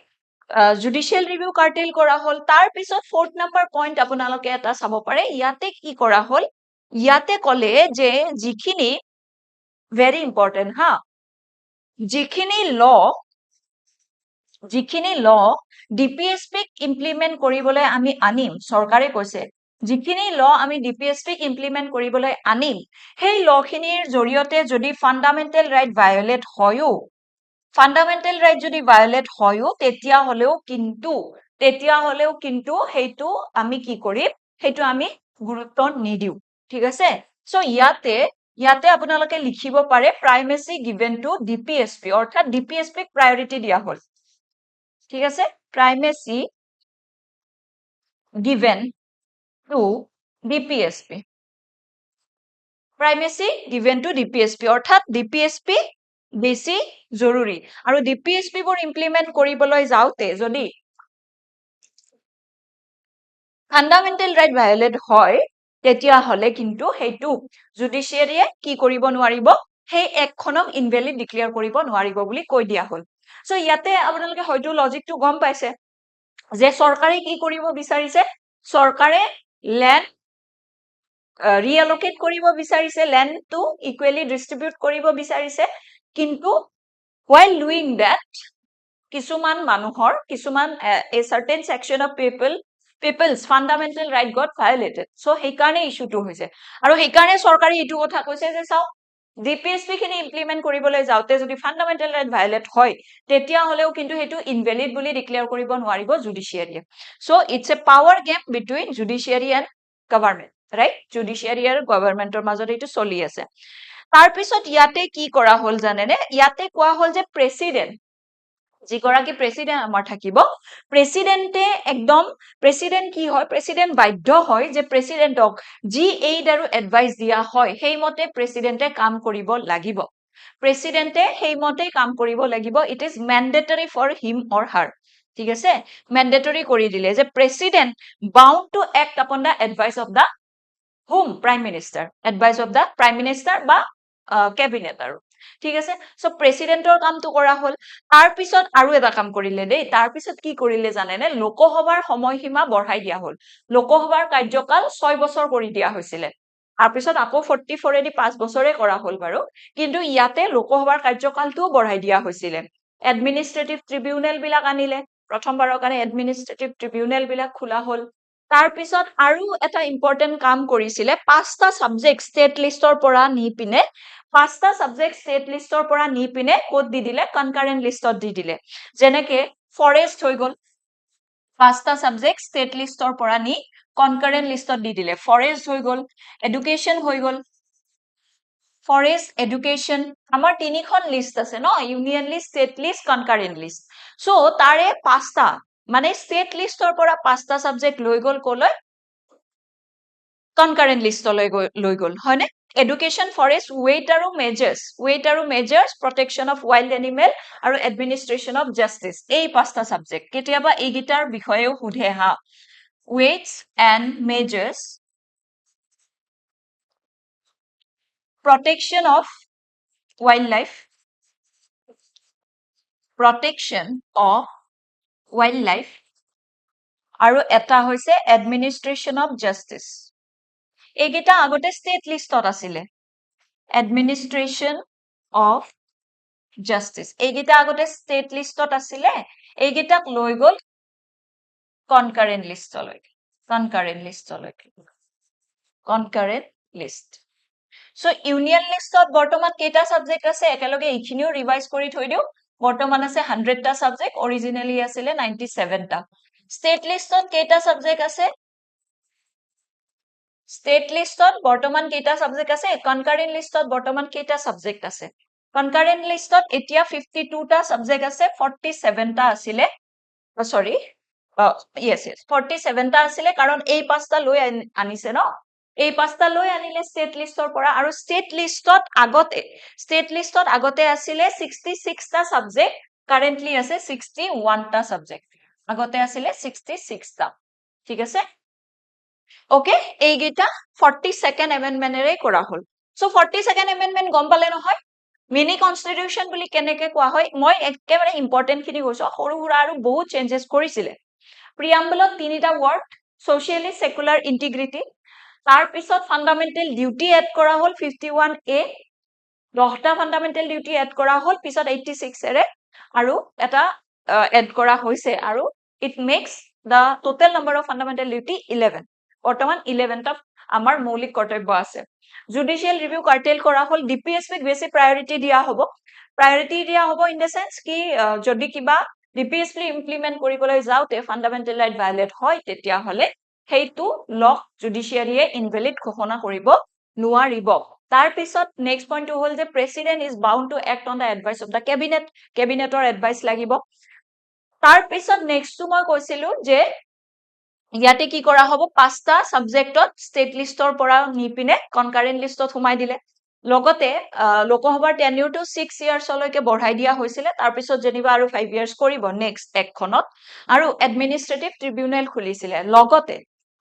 জুডিশিয়েল ৰিভিউ কাৰ্টেল কৰা হ'ল তাৰ পিছত 4th নম্বৰ পইণ্ট আপোনালোকে এটা চাব পাৰে ইয়াতে কি কৰা হ'ল ইয়াতে কলে যে যিখিনি ভেৰি ইম্পৰ্টেন্ট হা যিখিনি ল ডিপিএছপিক ইমপ্লিমেন্ট কৰিবলৈ আমি আনিম সৰকাৰে কৈছে যিখিনি ল আমি ডিপিএছপিক ইমপ্লিমেন্ট কৰিবলৈ আনিম সেই লখিনিৰ জৰিয়তে যদি ফান্ডামেন্টাল ৰাইট ভায়োলেট হয়ও ফান্ডামেন্টাল ৰাইট যদি ভায়োলেট হয়ও তেতিয়া হলেও কিন্তু হেতু আমি কি কৰিম হেতু আমি গুৰুত্ব নিদিও ঠিক আছে সো ইয়াতে আপোনালোকে লিখিব পাৰে প্ৰাইমেসি গিভেন টু ডিপিএছপি অৰ্থাৎ ডিপিএছপিক প্ৰায়োৰিটি দিয়া হ'ল ঠিক আছে primacy given to DPSP primacy given to DPSP অৰ্থাৎ DPSP বেছি জৰুৰী আৰু DPSP বোৰ ইমপ্লিমেন্ট কৰিবলৈ যাওতে যদি ফান্ডামেন্টাল ৰাইট ভায়োলেট হয় তেতিয়া হলে কিন্তু হেতু জুডিশিয়াৰীয়ে কি কৰিব নোৱাৰিব সেই একখনক ইনভ্যালিড ডিক্লেয়াৰ কৰিব নোৱাৰিব বুলি কৈ দিয়া হল সো ইয়াতে আপোনালোকে হয়তো লজিকটো গম পাইছে যে চৰকাৰে কি কৰিব বিচাৰিছে চৰকাৰে ল্যান্ড ৰিএলোকেট কৰিব বিচাৰিছে ল্যান্ডটো ইকুৱেলি ডিস্ট্ৰিবিউট কৰিব বিচাৰিছে কিন্তু while doing that কিছুমান মানুহৰ কিছুমান a certain section of people's fundamental right got violated so সেইকাৰণে ইস্যুটো হৈছে আৰু সেইকাৰণে চৰকাৰে এইটো কথা কৈছে যে চাও ডিপিএসপি খিনি ইমপ্লিমেন্ট কৰিবলৈ যাওতে যদি ফান্ডামেন্টাল ৰাইট ভায়োলেট হয় তেতিয়া হলেও কিন্তু হেতু ইনভ্যালিড বুলি ডিক্লেয়াৰ কৰিব নোৱাৰিব জুডিশিয়াৰীয়ে so it's a power gap between judiciary and government right judiciary আৰু গভৰ্ণমেন্টৰ মাজত এইটো চলি আছে তাৰ পিছত ইয়াতে কি কৰা হল জানেনে ইয়াতে কোৱা হল যে প্ৰেসিডেন্ট যিগৰাকী প্ৰেসিডেন্ট আমাৰ থাকিব প্ৰেসিডেন্টে একদম প্ৰেসিডেন্ট কি হয় প্ৰেসিডেন্ট বাধ্য হয় যে প্ৰেসিডেন্টক যি এইড আৰু এডভাইস দিয়া হয় সেইমতে প্ৰেসিডেন্টে কাম কৰিব লাগিব প্ৰেসিডেন্টে সেইমতে কাম কৰিব লাগিব ইট ইজ ম্যান্ডেটৰী ফৰ হিম অৰ হাৰ ঠিক আছে ম্যান্ডেটৰী কৰি দিলে যে president bound to act upon the advice of the whom prime minister advice of the prime minister বা cabinet আৰু ঠিক আছে সো প্ৰেসিডেন্টৰ কামটো কৰা হল তাৰ পিছত আৰু এটা কাম কৰিলে দেই তাৰ পিছত কি কৰিলে জানেনে লোকসভাৰ সময়সীমা বঢ়াই দিয়া হল লোকসভাৰ কাৰ্যকাল 6 বছৰ কৰি দিয়া হৈছিল তাৰ পিছত আকৌ 44 এদি 5 বছৰে কৰা হল বাৰু কিন্তু ইয়াতে লোকসভাৰ কাৰ্যকালটো বঢ়াই দিয়া হৈছিল এডমিনিষ্ট্ৰেটিভ ট্ৰিবিউনেল বিলাক আনিলে প্ৰথমবাৰৰ কাৰণে এডমিনিষ্ট্ৰেটিভ ট্ৰিবিউনেল বিলাক খোলা হল তাৰ পিছত আৰু এটা ইম্পৰ্টেন্ট কাম কৰিছিলে পাঁচটা সাবজেক্ট ষ্টেট লিষ্টৰ পৰা নি পিনে পাঁচটা সাবজেক্ট ষ্টেট লিষ্টৰ পৰা নি পিনে কোড দি দিলে কনকাৰেন্ট লিষ্টত দি দিলে যেনেকে ফৰেষ্ট হৈ গল পাঁচটা সাবজেক্ট ষ্টেট লিষ্টৰ পৰা নি কনকাৰেন্ট লিষ্টত দি দিলে ফৰেষ্ট হৈ গল এডুকেশন হৈ গল ফৰেষ্ট এডুকেশন আমাৰ তিনিখন লিষ্ট আছে ন union list state list concurrent list so তাৰে পাঁচটা মানে ষ্টেট লিষ্টৰ পৰা পাঁচটা সাবজেক্ট লৈ গল কলৈ কনকাৰেন্ট লিষ্টলৈ লৈ গল হয়নে এডুকেশন ফৰেষ্ট ৱেইট আৰু মেজাৰ্স প্ৰটেকশন অফ ওয়াইল্ড এনিমেল আৰু এডমিনিষ্ট্ৰেচন অফ জাস্টিস এই পাঁচটা সাবজেক্ট কেতিয়াবা এই গিটাৰ বিষয়েও সুধে হা weights and measures protection of wildlife protection of wildlife আৰু এটা হৈছে এডমিনিষ্ট্ৰেচন অফ জাস্টিস এইগিটা আগতে ষ্টেট লিষ্টত আছিলে এডমিনিষ্ট্ৰেচন অফ জাস্টিস এইগিটা আগতে ষ্টেট লিষ্টত আছিলে এইগিটাক লৈ গল কনকাৰেন্ট লিষ্টলৈ কনকাৰেন্ট লিষ্ট সো ইউনিয়ন লিষ্টত বৰ্তমান কেইটা সাবজেক্ট আছে একেলগে এইখিনিও ৰিভাইজ কৰি থৈ দিও বৰ্তমান আছে 100টা সাবজেক্ট অৰিজিনালি আছিলে 97টা ষ্টেট লিষ্টত কেইটা সাবজেক্ট আছে ষ্টেট লিষ্টত বৰ্তমান কেইটা সাবজেক্ট আছে কনকাৰেন্ট লিষ্টত বৰ্তমান কেইটা সাবজেক্ট আছে কনকাৰেন্ট লিষ্টত এতিয়া 52টা সাবজেক্ট আছে 47টা আছিলে সৰি yes 47টা আছিলে কাৰণ এই পাঁচটা লৈ আনিছে ন এই পাঁচটা লৈ আনিলে ষ্টেট লিষ্টৰ পৰা আৰু ষ্টেট লিষ্টত আগতে আছিলে 66টা সাবজেক্ট কাৰেন্টলি আছে 61টা সাবজেক্ট আগতে আছিলে 66টা ঠিক আছে ওকে এইগিটা 42nd এমেন্ডমেন্টৰে কৰা হল সো 42nd এমেন্ডমেন্ট গম পালে নহয় মিনি কনস্টিটিউশন বুলি কেনেকে কোৱা হয় মই একেবাৰে ইম্পৰ্টেন্ট খিনি কৈছো সৰু সুৰা আৰু বহুত চেঞ্জেস কৰিছিলে প্ৰিয়াম্বলত তিনিটা ওয়াৰ্ড সোশিয়ালি সেকুলাৰ ইন্টিগ্ৰিটি তাৰ পিছত ফান্ডামেন্টাল ডিউটি এড কৰা হল 51A 10টা ফান্ডামেন্টাল ডিউটি এড কৰা হল পিছত 86 এৰে আৰু এটা এড কৰা হৈছে আৰু it makes the total number of fundamental duty 11 বৰ্তমান 11টা আমাৰ মৌলিক কৰ্তব্য আছে জুডিশিয়াল ৰিভিউ কাৰ্টেল কৰা হল ডিপিএসপি বেছি প্ৰায়োৰিটি দিয়া হ'ব ইন দা সেন্স কি যদি কিবা ডিপিএসপি ইমপ্লিমেন্ট কৰিবলৈ যাওতে ফান্ডামেন্টাল ৰাইট ভায়োলেট হয় তেতিয়া হলে হেইটো লক জুডিশিয়াৰীয়ে ইনভ্যালিড ঘোষণা কৰিব নোৱাৰিব তাৰ পিছত নেক্সট পইণ্টটো হল যে president is bound to act on the advice of the ক্যাবিনেটৰ এডভাইস লাগিব তাৰ পিছত নেক্সটটো মই কৈছিলো যে ইয়াতে কি কৰা হ'ব 5টা সাবজেক্টত ষ্টেট লিষ্টৰ পৰা নি পিনে কনকাৰেন্ট লিষ্টত সোমাই দিলে লগতে লোকসভাৰ টেনিউৰটো 6 ইয়াৰ্ছলৈকে বঢ়াই দিয়া হৈছিলে তাৰ পিছত যেনিবা আৰু 5 ইয়াৰ্ছ কৰিব নেক্সট একখনত আৰু এডমিনিষ্ট্ৰেটিভ ট্ৰিবিউনেল খুলিছিলে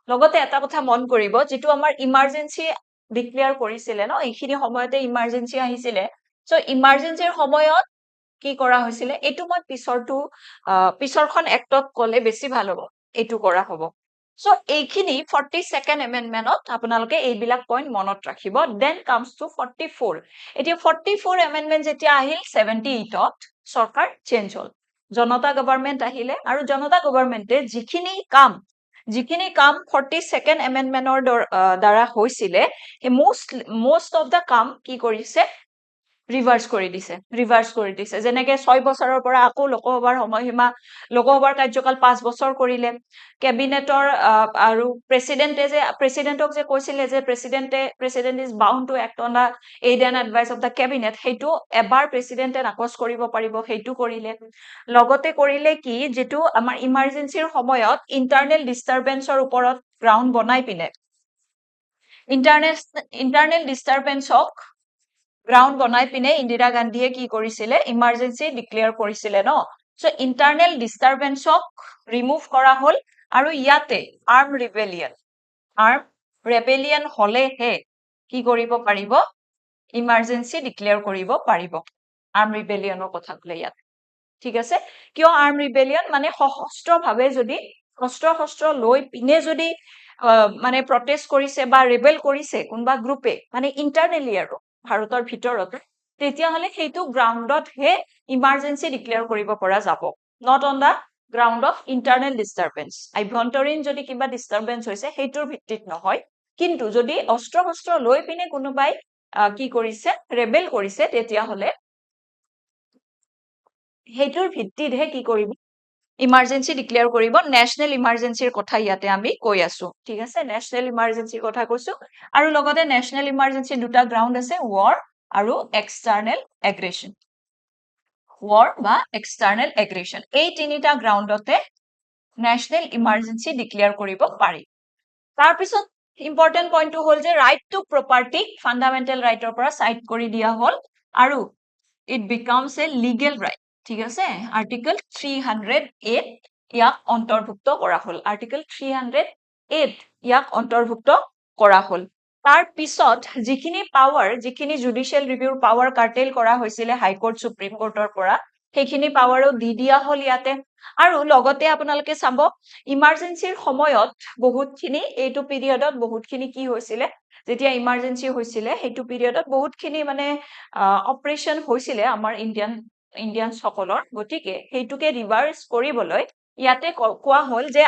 লগতে এটা কথা মন কৰিব যেটো আমাৰ ইমাৰ্জেন্সি ডিক্লেয়াৰ কৰিছিলে ন এইখিনি সময়তে ইমাৰ্জেন্সি আহিছিলে সো ইমাৰ্জেন্সিৰ সময়ত কি কৰা হৈছিলে এটো মই পিছৰখন এক্টত কলে বেছি ভাল হ'ব এটো কৰা হ'ব সো এইখিনি 42nd এমেন্ডমেন্টত আপোনালোকে এইবিলাক পইণ্ট মনত ৰাখিব দেন কামছ টু 44 এতিয়া 44 এমেন্ডমেন্ট যেতিয়া আহিল 78ত সৰকাৰ চেঞ্জ হল জনতা গভৰ্ণমেন্ট আহিলে আৰু জনতা গভৰ্ণমেন্টে যিখিনি কাম 42nd এমেন্ডমেন্টৰ দ্বাৰা হৈছিলে most of the কাম কি কৰিছে ৰিভাৰ্স কৰি দিছে যেনেকে 6 বছৰৰ পৰা আকৌ লোকসভাৰ সময়সীমা লোকসভাৰ কাৰ্যকাল 5 বছৰ কৰিলে কেবিনেটৰ আৰু প্ৰেসিডেন্টক যে কৈছিলে যে president is bound to act on da aid and advice of da cabinet সেইটো এবাৰ প্ৰেসিডেন্টে নাকচ কৰিব পাৰিব সেইটো কৰিলে লগতে কৰিলে কি যেটো আমাৰ ইমাৰ্জেন্সিৰ সময়ত ইন্টাৰনেল ডিস্টাৰবেন্সৰ ওপৰত গ্ৰাউণ্ড বনাই পিনে ইন্টাৰনেল ডিস্টাৰবেন্সক গ্ৰাউণ্ড বনাই পিনে ইন্দিৰা গান্ধীয়ে কি কৰিছিলে ইমাৰ্জেন্সি ডিক্লেয়াৰ কৰিছিলে ন সো ইন্টাৰনেল ডিস্টাৰবেন্সক ৰিমুভ কৰা হল আৰু ইয়াতে আৰ্ম ৰেবেলিয়ন হলেহে কি কৰিব পাৰিব ইমাৰ্জেন্সি ডিক্লেয়াৰ কৰিব পাৰিব আৰ্ম ৰিবেলিয়নৰ কথা কলে ইয়াত ঠিক আছে কিয় আৰ্ম ৰিবেলিয়ন মানে সশস্ত্ৰভাৱে যদি শস্ত্ৰ লৈ পিনে যদি মানে প্ৰটেষ্ট কৰিছে বা ৰেবেল কৰিছে কোনবা গ্ৰুপে মানে ইন্টাৰনেলি আৰু ভাৰতৰ ভিতৰত তেতিয়া হলে সেইটো গ্ৰাউণ্ডত হে ইমাৰ্জেন্সি ডিক্লেয়াৰ কৰিব পৰা যাব not on the ground of internal disturbance আভ্যন্তৰীণ যদি কিবা ডিস্টাৰবেন্স হৈছে সেইটোৰ ভিত্তিত নহয় কিন্তু যদি অস্ত্ৰ লৈ পিনে কোনোবাই কি কৰিছে ৰেবেল কৰিছে তেতিয়া হলে সেইটোৰ ভিত্তিতহে কি কৰিব ইমাৰ্জেন্সি ডিক্লেয়াৰ কৰিব নেশনেল ইমাৰ্জেন্সিৰ কথা ইয়াতে আমি কৈ আছো ঠিক আছে নেশনেল ইমাৰ্জেন্সিৰ কথা কৈছো আৰু লগতে নেশনেল ইমাৰ্জেন্সি দুটা গ্ৰাউণ্ড আছে war আৰু এক্সটাৰ্নেল এগ্ৰেশ্যন এই তিনিটা গ্ৰাউণ্ডতে নেশনেল ইমাৰ্জেন্সি ডিক্লেয়াৰ কৰিব পাৰি তাৰপিছত ইম্পৰ্টেন্ট পইণ্টটো হ'ল যে ৰাইট টু প্ৰপাৰ্টি ফাণ্ডামেণ্টেল ৰাইটৰ পৰা সাইড কৰি দিয়া হ'ল আৰু it becomes A legal right ঠিক আছে আৰ্টিকল 308 ইয়াক অন্তৰ্ভুক্ত কৰা হ'ল আৰ্টিকল 308 ইয়াক অন্তৰ্ভুক্ত কৰা হ'ল তাৰ পিছত যিখিনি জুডিশিয়েল ৰিভিউৰ পাৱাৰ কাৰ্টেল কৰা হৈছিলে হাইকোৰ্ট সুপ্ৰিম কোৰ্টৰ পৰা সেইখিনি পাৱাৰো দি দিয়া হ'ল ইয়াতে আৰু লগতে আপোনালোকে চাব ইমাৰ্জেন্সিৰ সময়ত বহুতখিনি এইটো পিৰিয়ডত বহুতখিনি কি হৈছিলে যেতিয়া ইমাৰ্জেন্সি হৈছিলে সেইটো পিৰিয়ডত বহুতখিনি মানে অপাৰেশ্যন হৈছিলে আমাৰ ইণ্ডিয়ান সকলৰ গতিকে সেইটোকে ৰিভাৰ্স কৰিবলৈ ইয়াতে কোৱা হ'ল যে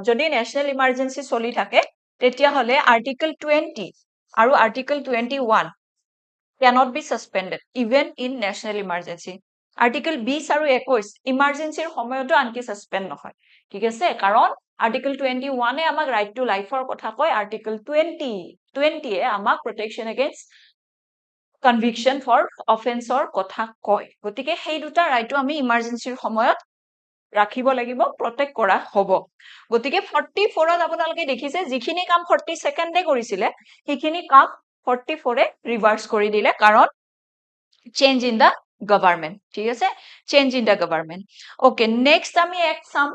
যদি নেশনেল ইমাৰ্জেন্সি চলি থাকে তেতিয়া হলে আৰ্টিকল 20 আৰু article 21 cannot be suspended even in national emergency article 20 আৰু 21 ইমাৰ্জেন্সিৰ সময়তো আনকি সাসপেন্ড নহয় ঠিক আছে কাৰণ আৰ্টিকল 21 এ আমাক ৰাইট টু লাইফৰ কথা কয় আৰ্টিকল 20 এ আমাক প্ৰটেকচন এগেইনষ্ট কনভিকশন ফৰ অফেন্সৰ কথা কয় গতিকে সেই দুটা ৰাইটটো আমি ইমাৰ্জেন্সিৰ সময়ত ৰাখিব লাগিব প্ৰটেক্ট কৰা হ'ব গতিকে 44ত আপোনালোকে দেখিছে যিখিনি কাম 42nd এ কৰিছিলে সেইখিনি কাম 44 এ ৰিভাৰ্স কৰি দিলে কাৰণ চেঞ্জ ইন দা গভৰ্ণমেন্ট ঠিক আছে change in the government okay next আমি এক চাম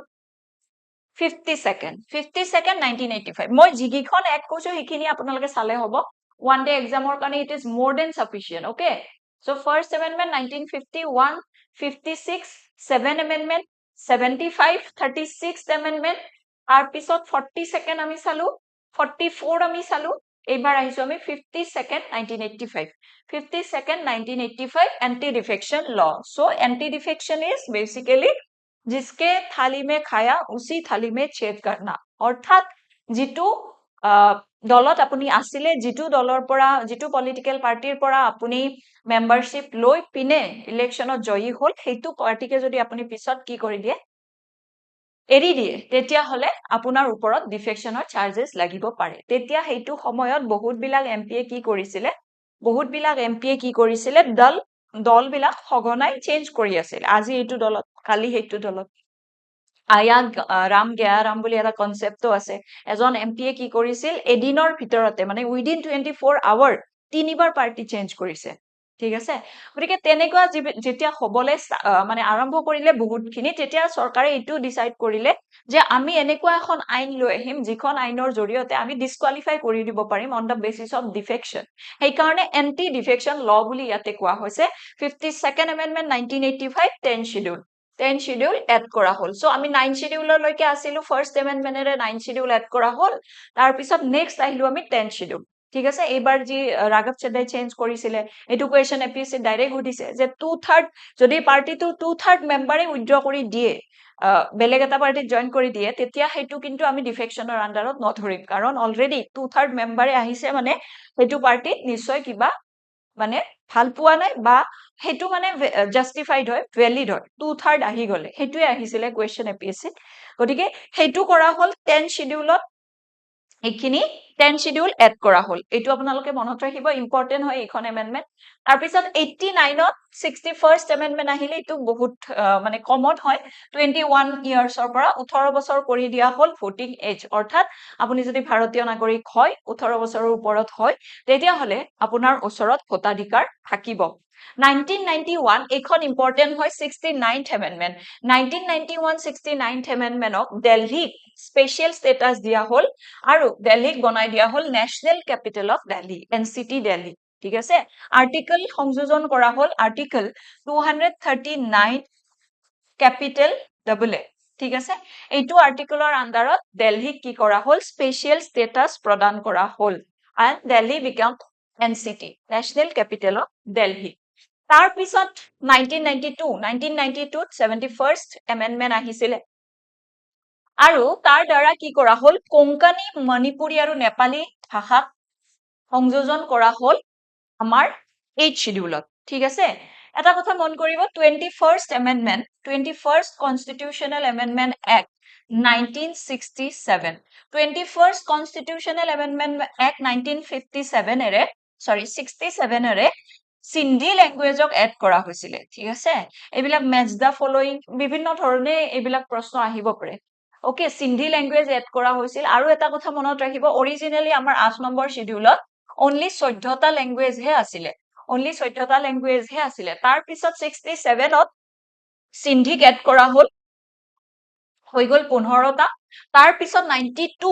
52nd 1985 মই যিকিখন এক কৈছো সেইখিনি আপোনালোকে চালে হ'ব one day examৰ কাৰণে it is more than sufficient okay so first amendment 1951 56 7 amendment 75 36th amendment তাৰ পিছত 42nd আমি চালো 44 আমি চালো এইবাৰ আহিছো আমি 52nd 1985 anti defection law so anti defection is basically जिसके थाली में खाया उसी थाली में छेद करना অৰ্থাৎ যিটো দলত আপুনি আছিলে যিটো দলৰ পৰা যিটো পলিটিক্যাল পাৰ্টিৰ পৰা আপুনি মেম্বাৰশিপ লৈ পিনে ইলেকশনত জয়ী হল সেইটো পাৰ্টিকে যদি আপুনি পিছত কি কৰি দিয়ে এৰি দিয়ে তেতিয়া হলে আপোনাৰ ওপৰত ডিফেকশনৰ চাৰ্জেস লাগিব পাৰে তেতিয়া সেইটো সময়ত বহুত বিলাক এমপিয়ে কি কৰিছিলে দল বিলাক সঘনাই চেঞ্জ কৰি আছিল আজি এইটো দলত কালি সেইটো দলত আয়া ৰাম গয়া ৰাম বুলি এটা কনচেপ্টটো আছে এজন এমপিয়ে কি কৰিছিল এদিনৰ ভিতৰতে মানে উইদিন 24 আৱাৰ তিনিবাৰ পাৰ্টি চেঞ্জ কৰিছে ঠিক আছে গতিকে তেনেকুৱা যেতিয়া হবলে মানে আৰম্ভ কৰিলে বহুতখিনি তেতিয়া চৰকাৰে এইটো ডিসাইড কৰিলে যে আমি এনেকুৱা এখন আইন লৈ আহিম যিখন আইনৰ জৰিয়তে আমি ডিসকোৱালিফাই কৰি দিব পাৰিম অন দ্য বেচিছ অফ ডিফেকশ্যন সেইকাৰণে এন্টি ডিফেকশ্যন ল বুলি ইয়াতে কোৱা হৈছে 52nd amendment 1985 10 schedule 10 schedule add কৰা হল সো আমি 9 শিডিউললৈকে আছিলো ফাৰ্স্ট এমেণ্ডমেণ্টৰে 9 শিডিউল এড কৰা হল তাৰ পিছত নেক্সট আহিলো আমি 10 শিডিউল ঠিক আছে এইবাৰ যি ৰাঘৱ চেডাই চেঞ্জ কৰিছিলে এইটো কোৱেশ্চন এপিএসসি ডাইৰেক্ট সুধিছে যে 2/3 যদি পাৰ্টিটো 2/3 মেম্বাৰে উইথড্ৰ কৰি দিয়ে বেলেগ এটা পাৰ্টিত জয়েন কৰি দিয়ে তেতিয়া সেইটো কিন্তু আমি ডিফেকশ্যনৰ আন্ডাৰত নধৰিম কাৰণ অলৰেডি 2/3 মেম্বাৰে আহিছে মানে সেইটো পাৰ্টিত নিশ্চয় কিবা মানে ভাল পোৱা নাই বা সেইটো মানে জাস্টিফাইড হয় ভ্যালিড হয় 2/3 আহি গলে সেইটোৱে আহিছিলে কোৱেশ্চন এপিএসসি গতিকে সেইটো কৰা হল 10 শিডিউলত এইখিনি 10 শিডিউল এড কৰা হল এইটো আপোনালোকে মনত ৰাখিব ইম্পৰ্টেন্ট হয় এইখন এমেণ্ডমেণ্ট তাৰ পিছত 89ত 61st এমেণ্ডমেণ্ট আহিলে এইটো বহুত মানে কমন হয় 21 ইয়াৰ্ছৰ পৰা 18 বছৰ কৰি দিয়া হল ভোটিং এজ অৰ্থাৎ আপুনি যদি ভাৰতীয় নাগৰিক হয় 18 বছৰৰ ওপৰত হয় তেতিয়াহলে আপোনাৰ ওচৰত ভোটাধিকাৰ থাকিব 1991 এইখন ইম্পৰ্টেন্ট হয় 69th এমেণ্ডমেণ্ট 1991 69th এমেণ্ডমেণ্টক দিল্লীক স্পেচিয়েল ষ্টেটাছ দিয়া হল আৰু দিল্লীক বনাই দিয়া হল national capital of Delhi NCT Delhi ঠিক আছে আৰ্টিকল সংযোজন কৰা হল আৰ্টিকল 239 ক্যাপিটেল ডাবল এ ঠিক আছে এইটো আৰ্টিকলৰ আন্ডাৰত দিল্লীক কি কৰা হল স্পেচিয়েল ষ্টেটাছ প্ৰদান কৰা হল and Delhi became NCT National Capital of Delhi তাৰ পিছত 1992 71st এমেণ্ডমেণ্ট আহিছিলে আৰু তাৰ দ্বাৰা কি কৰা হল কোঙ্কণী মণিপুৰী আৰু নেপালী ভাষাক সংযোজন কৰা হল আমাৰ 8 শিডিউলত ঠিক আছে এটা কথা মন কৰিব 21st amendment 21st constitutional amendment act 1967 21st constitutional amendment act 1957 এৰে 67 এৰে সিন্ধি ল্যাঙ্গুৱেজক এড কৰা হৈছিলে ঠিক আছে এইবিলাক মেচ দা ফলোইং বিভিন্ন ধৰণে এইবিলাক প্ৰশ্ন আহিব পাৰে ওকে সিন্ধি ল্যাঙ্গুৱেজ এড কৰা হৈছিল আৰু এটা কথা মনত ৰাখিব অৰিজিনালি আমাৰ 8 নম্বৰ শিডিউলত only 14টা ল্যাঙ্গুৱেজ হে আছিলে only 14টা ল্যাঙ্গুৱেজ হে আছিলে তাৰ পিছত 67ত সিন্ধিক এড কৰা হল হৈ গল 15টা তাৰ পিছত 92ত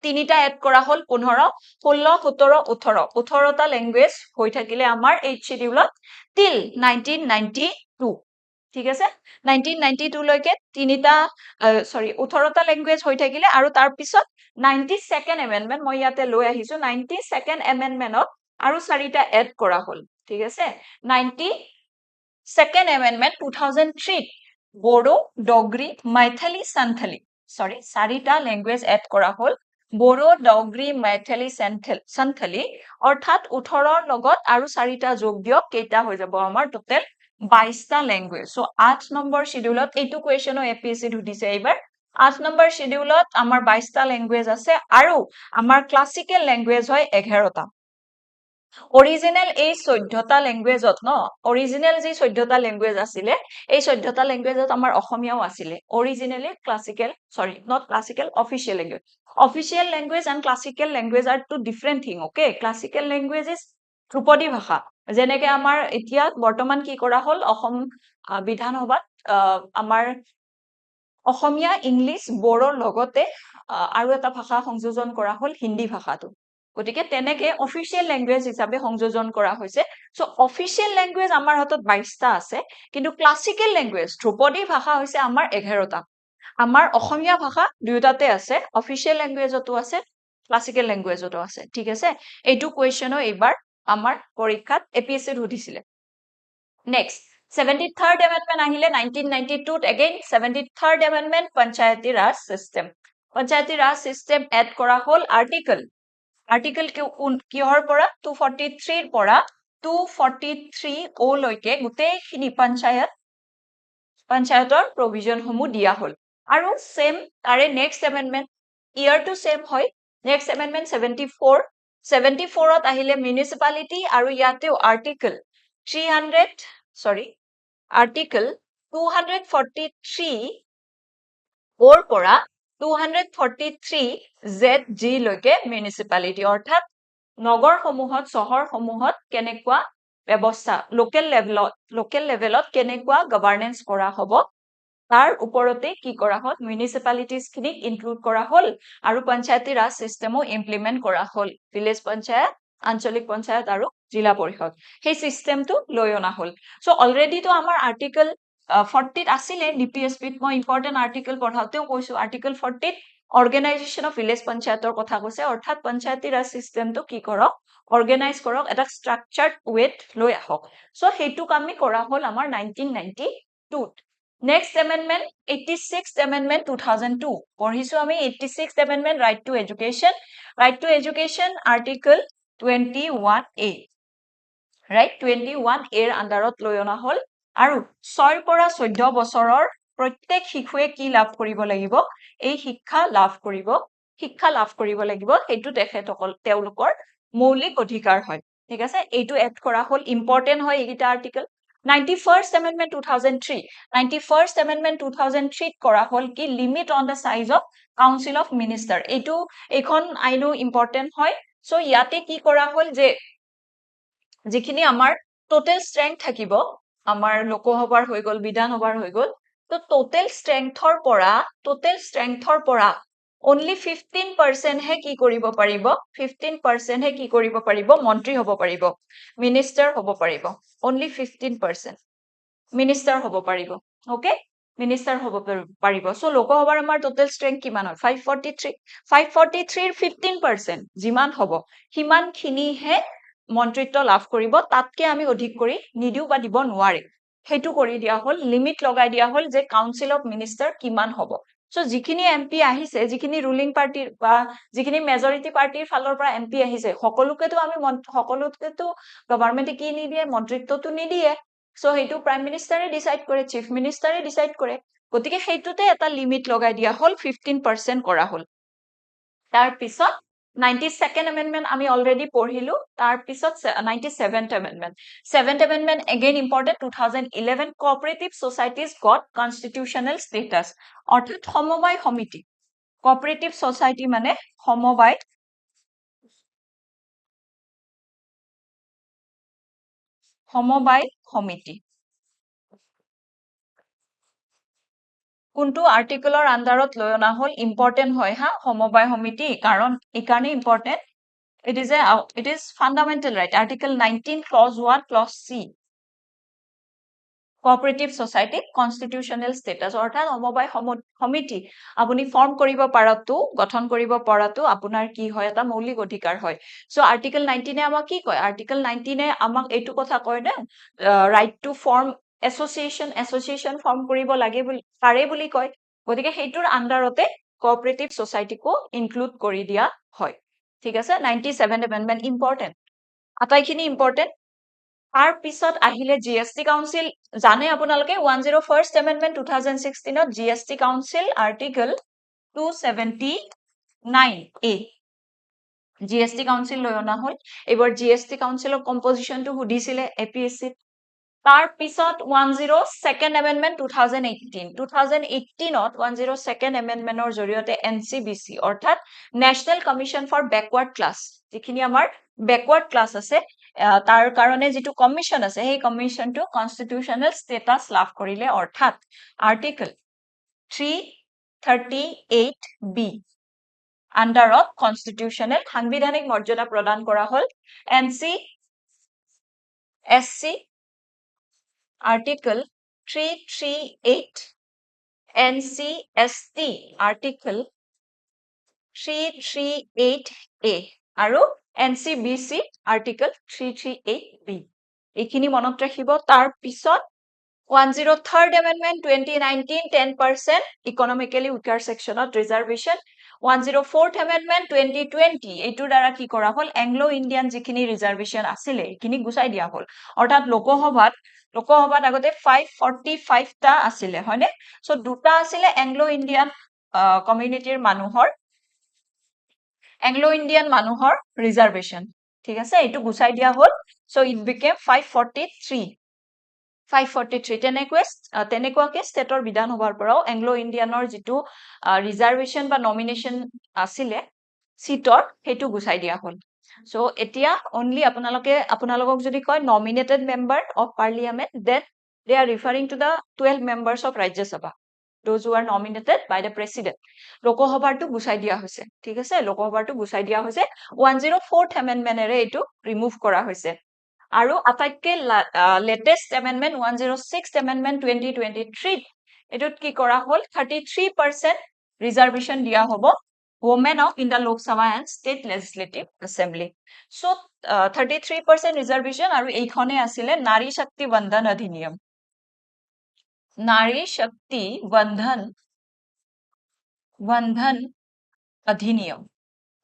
তিনিটা এড কৰা হল 15 16 17 18 18টা ল্যাঙ্গুৱেজ হৈ থাকিলে আমাৰ 8 শিডিউলত till 1992 ঠিক আছে 1992 লৈকে তিনিটা সৰি 18টা ল্যাঙ্গুৱেজ হৈ থাকিলে আৰু তাৰ পিছত 92nd এমেণ্ডমেণ্ট মই ইয়াতে লৈ আহিছো 92nd এমেণ্ডমেণ্টত আৰু চাৰিটা এড কৰা হল ঠিক আছে 92nd amendment 2003 Bodo Dogri Maithili Santhali sorry चारिटा ল্যাঙ্গুৱেজ এড কৰা হল बोडो डोगरी मैथिली सन्थाली অৰ্থাৎ 18ৰ লগত আৰু চাৰিটা যোগ দিয়ক কেইটা হৈ যাব আমাৰ টোটাল 22টা ল্যাঙ্গুৱেজ সো 8 নম্বৰ শিডিউলত এইটো কোৱেশ্চনো এপিএসসি সুধিছে এইবাৰ 8 নম্বৰ শিডিউলত আমাৰ 22টা ল্যাঙ্গুৱেজ আছে আৰু আমাৰ ক্লাসিক্যাল ল্যাঙ্গুৱেজ হয় 11টা অৰিজিনাল এই 14টা ল্যাঙ্গুৱেজত ন অৰিজিনাল যি 14টা ল্যাঙ্গুৱেজ আছিলে এই 14টা ল্যাঙ্গুৱেজত আমাৰ অসমীয়াও আছিলে originally classical sorry not classical official language official language and classical language are two different thing okay classical language is ধ্ৰুপদী ভাষা যেনেকে আমাৰ এতিয়া বৰ্তমান কি কৰা হল অসম বিধানসভাত আমাৰ অসমীয়া ইংলিশ বড়োৰ লগতে আৰু এটা ভাষা সংযোজন কৰা হল হিন্দী ভাষাটো গতিকে তেনেকে অফিশিয়াল ল্যাঙ্গুৱেজ হিচাপে সংযোজন কৰা হৈছে সো অফিশিয়াল ল্যাঙ্গুৱেজ আমাৰ হাতত 22টা আছে কিন্তু ক্লাসিক্যাল ল্যাঙ্গুৱেজ ধ্ৰুপদী ভাষা হৈছে আমাৰ 11টা আমাৰ অসমীয়া ভাষা দুয়োটাতে আছে অফিশিয়াল ল্যাঙ্গুৱেজতো আছে ক্লাসিক্যাল ল্যাঙ্গুৱেজতো আছে ঠিক আছে এইটো কোৱেশ্চনো এইবাৰ আমাৰ পৰীক্ষাত এপিএসসি সুধিছিলে নেক্সট 73rd amendment আহিলে 1992 again 73rd amendment panchayati raj system add কৰা হল article কিহৰ পৰা 243 ৰ পৰা 243 লৈকে গোটেইখিনি পঞ্চায়তৰ প্ৰভিজন সমূহ দিয়া হল আৰু সেম তাৰে নেক্সট এমেণ্ডমেণ্ট ইয়াৰটো সেম হয় নেক্সট এমেণ্ডমেণ্ট 74ত আহিলে মিউনিসিপালিটি আৰু ইয়াতেও আৰ্টিকল 243 ওৰ পৰা 243 ZG লৈকে মিউনিচিপালিটি অৰ্থাৎ নগৰসমূহত চহৰসমূহত কেনেকুৱা ব্যৱস্থা লোকেল লেভেলত কেনেকুৱা গভৰ্নেন্স কৰা হ'ব তাৰ ওপৰতে কি কৰা হ'ল মিউনিচিপালিটিজ খিনিক ইনক্লুড কৰা হ'ল আৰু পঞ্চায়তী ৰাজ সিস্টেমো ইমপ্লিমেন্ট কৰা হ'ল ভিলেজ পঞ্চায়ত আঞ্চলিক পঞ্চায়ত আৰু জিলা পৰিষদ সেই সিস্টেমটো লৈ অনা হ'ল সো অলৰেডি তো আমাৰ আৰ্টিকল 40 আছিলে ডিপিএসপিত মই ইম্পৰ্টেন্ট আৰ্টিকল পঢ়াওতেও কৈছো আৰ্টিকল 40 অৰ্গেনাইজেশ্যন অফ ভিলেজ পঞ্চায়তৰ কথা কৈছে অৰ্থাৎ পঞ্চায়তী ৰাজ সিস্টেমটো কি কৰক অৰ্গেনাইজ কৰক এটা ষ্ট্ৰাকচাৰ্ড ৱেত লৈ আহক সো সেইটোক আমি কৰা হ'ল আমাৰ 1992 Next amendment, 86th amendment 2002. পঢ়িছো আমি 86th amendment right to education. Right to education article 21A. Right 21A ৰ আন্ডাৰত লৈ অনা হ'ল আৰু 6 পৰা 14 বছৰৰ প্ৰত্যেক শিশুৱে কি লাভ কৰিব লাগিব এই শিক্ষা লাভ কৰিব লাগিব সেইটো তেওঁলোকৰ মৌলিক অধিকাৰ হয় ঠিক আছে এইটো এড কৰা হ'ল ইম্পৰ্টেন্ট হয় এইটা article 91st Amendment 2003 91st Amendment 2003 কৰা হ'ল কি limit on the size of council of minister এইখন আইনো ইম্পৰ্টেন্ট হয় সো ইয়াতে কি কৰা হ'ল যে যিখিনি আমাৰ টোটেল ষ্ট্ৰেংথ থাকিব আমাৰ লোকসভাৰ হৈ গ'ল বিধানসভাৰ হৈ গ'ল তো টোটেল ষ্ট্ৰেংথৰ পৰা only 15% হে কি কৰিব পাৰিব 15% হে কি কৰিব পাৰিব মন্ত্ৰী হ'ব পাৰিব মিনিষ্টাৰ হ'ব পাৰিব only 15% মিনিষ্টাৰ হ'ব পাৰিব ওকে মিনিষ্টাৰ হ'ব পাৰিব সো লোকসভাৰ আমাৰ টোটেল ষ্ট্ৰেংথ কিমান হয় 543 15% যিমান হ'ব হিমান খিনিহে মন্ত্ৰিত্ব লাভ কৰিব তাতকে আমি অধিক কৰি নিদিও বা দিব নোৱাৰে হেতু কৰি দিয়া হ'ল লিমিট লগাই দিয়া হ'ল যে কাউন্সিল অফ মিনিষ্টাৰ কিমান হ'ব সো যিখিনি এমপি আহিছে যিখিনি ৰুলিং পাৰ্টিৰ বা যিখিনি মেজৰিটি পাৰ্টিৰ ফালৰ পৰা এমপি আহিছে সকলোকেতো গভৰ্ণমেন্টে কি নিদিয়ে মন্ত্ৰিত্বটো নিদিয়ে সো হেতু প্ৰাইম মিনিষ্টাৰে ডিসাইড কৰে চিফ মিনিষ্টাৰে ডিসাইড কৰে গতিকে হেতুতে এটা লিমিট লগাই দিয়া হ'ল 15% কৰা হ'ল তাৰ পিছত 92nd amendment আমি অলৰেডি পঢ়িলো তাৰ পিছত 97th amendment 7th amendment again important 2011 cooperative societies got constitutional status অৰ্থাৎ সমবায় সমিতি cooperative society মানে সমবায় সমিতি কোনটো আৰ্টিকলৰ আন্ডাৰত লৈ অনা হ'ল ইম্পৰ্টেন্ট হয় হা সমবায় সমিতি কাৰণ ইকাৰণে important it is fundamental right article 19 clause 1 clause C cooperative society constitutional status অৰ্থাৎ সমবায় সমিতি আপুনি ফৰ্ম কৰিব পাৰাটো গঠন কৰিব পৰাটো আপোনাৰ কি হয় এটা মৌলিক অধিকাৰ হয় সো আৰ্টিকল 19 এ আমাক কি কয় আৰ্টিকল 19 এ আমাক এইটো কথা কয় না right to form association form কৰিব লাগে পাৰে বুলি কয় গতিকে হেতুৰ আন্ডাৰতে cooperative society কো ইনক্লুড কৰি দিয়া হয় ঠিক আছে 97 amendment ইম্পৰ্টেন্ট আটাইখিনি ইম্পৰ্টেন্ট তাৰ পিছত আহিলে জিএসটি কাউন্সিল জানে আপোনালোকে 101st amendment 2016 ত GST council article 279A GST council লৈ অনা হ'ল এবাৰ জিএসটি কাউন্সিলৰ কম্পজিশনটো সুধিছিলে এপিএসসি তাৰ পিছত 102nd amendment 2018 ত 102nd amendmentৰ জৰিয়তে এনসিবিসি অৰ্থাৎ নেশনাল কমিশন ফৰ ব্যাকওয়াৰ্ড ক্লাস যিখিনি আমাৰ ব্যাকওয়াৰ্ড ক্লাস আছে তাৰ কাৰণে যেটো কমিশন আছে সেই কমিশনটো কনস্টিটিউশনাল স্ট্যাটাস লাভ কৰিলে অৰ্থাৎ আৰ্টিকল 338B আন্ডাৰত কনস্টিটিউশনাল সাংবিধানিক মৰ্যাদা প্ৰদান কৰা হ'ল NC Article 338 NCST Article 338A আৰু NCBC Article 338B এইখিনি মনত ৰাখিব তাৰ পিছত 103rd Amendment 2019 10% economically weaker sectionত reservation 104th Amendment 2020 এইটোৰ দ্বাৰা কি কৰা হ'ল এংলো ইণ্ডিয়ান যিখিনি ৰিজাৰ্ভেশন আছিল এইখিনি গুচাই দিয়া হ'ল অৰ্থাৎ লোকসভাত আগতে 545 টা আছিলে হয়নে সো দুটা আছিলে এংলো ইণ্ডিয়ান কমিউনিটিৰ মানুহৰ ৰিজাৰ্ভেশন ঠিক আছে এইটো গুচাই দিয়া হ'ল সো ইট বিকেম 543 543 তেনেকুৱাকে ষ্টেটৰ বিধানসভাৰ পৰাও এংলো ইণ্ডিয়ানৰ যিটো ৰিজাৰ্ভেশ্যন বা নমিনেশ্যন আছিলে চিটৰ সেইটো গুচাই দিয়া হ'ল সো এতিয়া অনলি আপোনালোকক যদি কয় nominated member of parliament then they are referring to the 12 members of Rajya Sabha those who are nominated by the president লোকসভাৰটো গুচাই দিয়া হৈছে ঠিক আছে লোকসভাৰটো গুচাই দিয়া হৈছে 104th amendment এৰে এইটো ৰিমুভ কৰা হৈছে আৰু আটাইতকৈ লেটেষ্ট এমেণ্ডমেণ্ট 106th amendment 2023 এটোত কি কৰা হ'ল 33% ৰিজাৰ্ভেশ্যন দিয়া হ'ব women of in the Lok Sabha and state legislative assembly so 33% reservation আৰু এইখনে আছিলে নাৰী শক্তি বন্ধন অধিনিয়ম নাৰী শক্তি বন্ধন অধিনিয়ম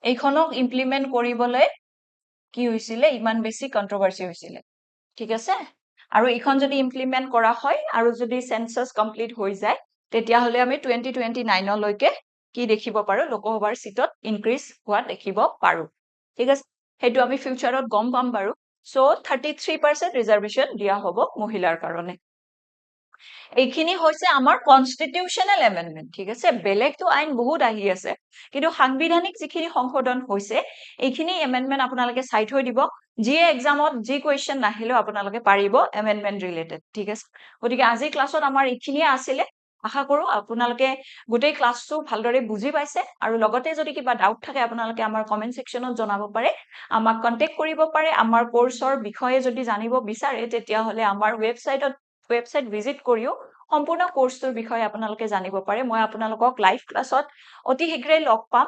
এইখনক ইমপ্লিমেন্ট কৰিবলৈ কি হৈছিলে ইমান বেছি কন্ট্ৰভাৰ্সি হৈছিলে ঠিক আছে আৰু এইখন যদি ইমপ্লিমেন্ট কৰা হয় আৰু যদি সেন্সাস কমপ্লিট হৈ যায় তেতিয়াহলে আমি 2029 লৈকে কি দেখিব পাৰো লোকসভাৰ সিটত ইনক্ৰিজ হোৱা দেখিব পাৰো ঠিক আছে হেতু আমি ফিউচাৰত গম পাম বাৰু সো 33% ৰিজাৰ্ভেশ্যন দিয়া হ'ব মহিলাৰ কাৰণে এইখিনি হৈছে আমাৰ কনস্টিটিউশনাল এমেণ্ডমেন্ট ঠিক আছে বেলেগটো আইন বহুত আহি আছে কিন্তু সাংবিধানিক যিখিনি সংশোধন হৈছে এইখিনি এমেণ্ডমেন্ট আপোনালোকে চাই থৈ দিব যিয়ে এক্সামত যি কোৱেশ্চন নাহিলেও আপোনালোকে পাৰিব এমেণ্ডমেন্ট ৰিলেটেড ঠিক আছে গতিকে আজি ক্লাছত আমাৰ এইখিনিয়ে আছিলে আশা কৰো আপোনালোকে গোটেই ক্লাছটো ভালদৰে বুজি পাইছে আৰু লগতে যদি কিবা ডাউট থাকে আপোনালোকে আমাৰ কমেন্ট সেকশনত জনাব পাৰে আমাক কন্টেক্ট কৰিব পাৰে আমাৰ কোৰ্সৰ বিষয়ে যদি জানিব বিচাৰে তেতিয়াহলে আমাৰ ৱেবসাইট ভিজিট কৰিও সম্পূৰ্ণ কোৰ্সটোৰ বিষয়ে আপোনালোকে জানিব পাৰে মই আপোনালোকক লাইভ ক্লাছত অতি শীঘ্ৰে লগ পাম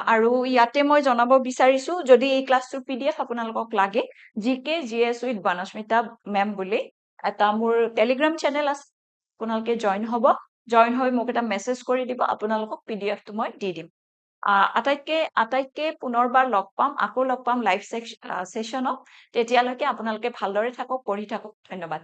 আৰু ইয়াতে মই জনাব বিচাৰিছো যদি এই ক্লাছটোৰ পিডিএফ আপোনালোকক লাগে জিকে জিএস উইথ বনস্মিতা মেম বুলি এটা মোৰ টেলিগ্ৰাম চেনেল আছে আপোনালোকে জয়েন হৈ মোক এটা মেছেজ কৰি দিব আপোনালোকক পিডিএফটো মই দি দিম আটাইতকে পুনৰবাৰ লগ পাম লাইভ সেশনত তেতিয়ালৈকে আপোনালোকে ভালদৰে থাকক পঢ়ি থাকক ধন্যবাদ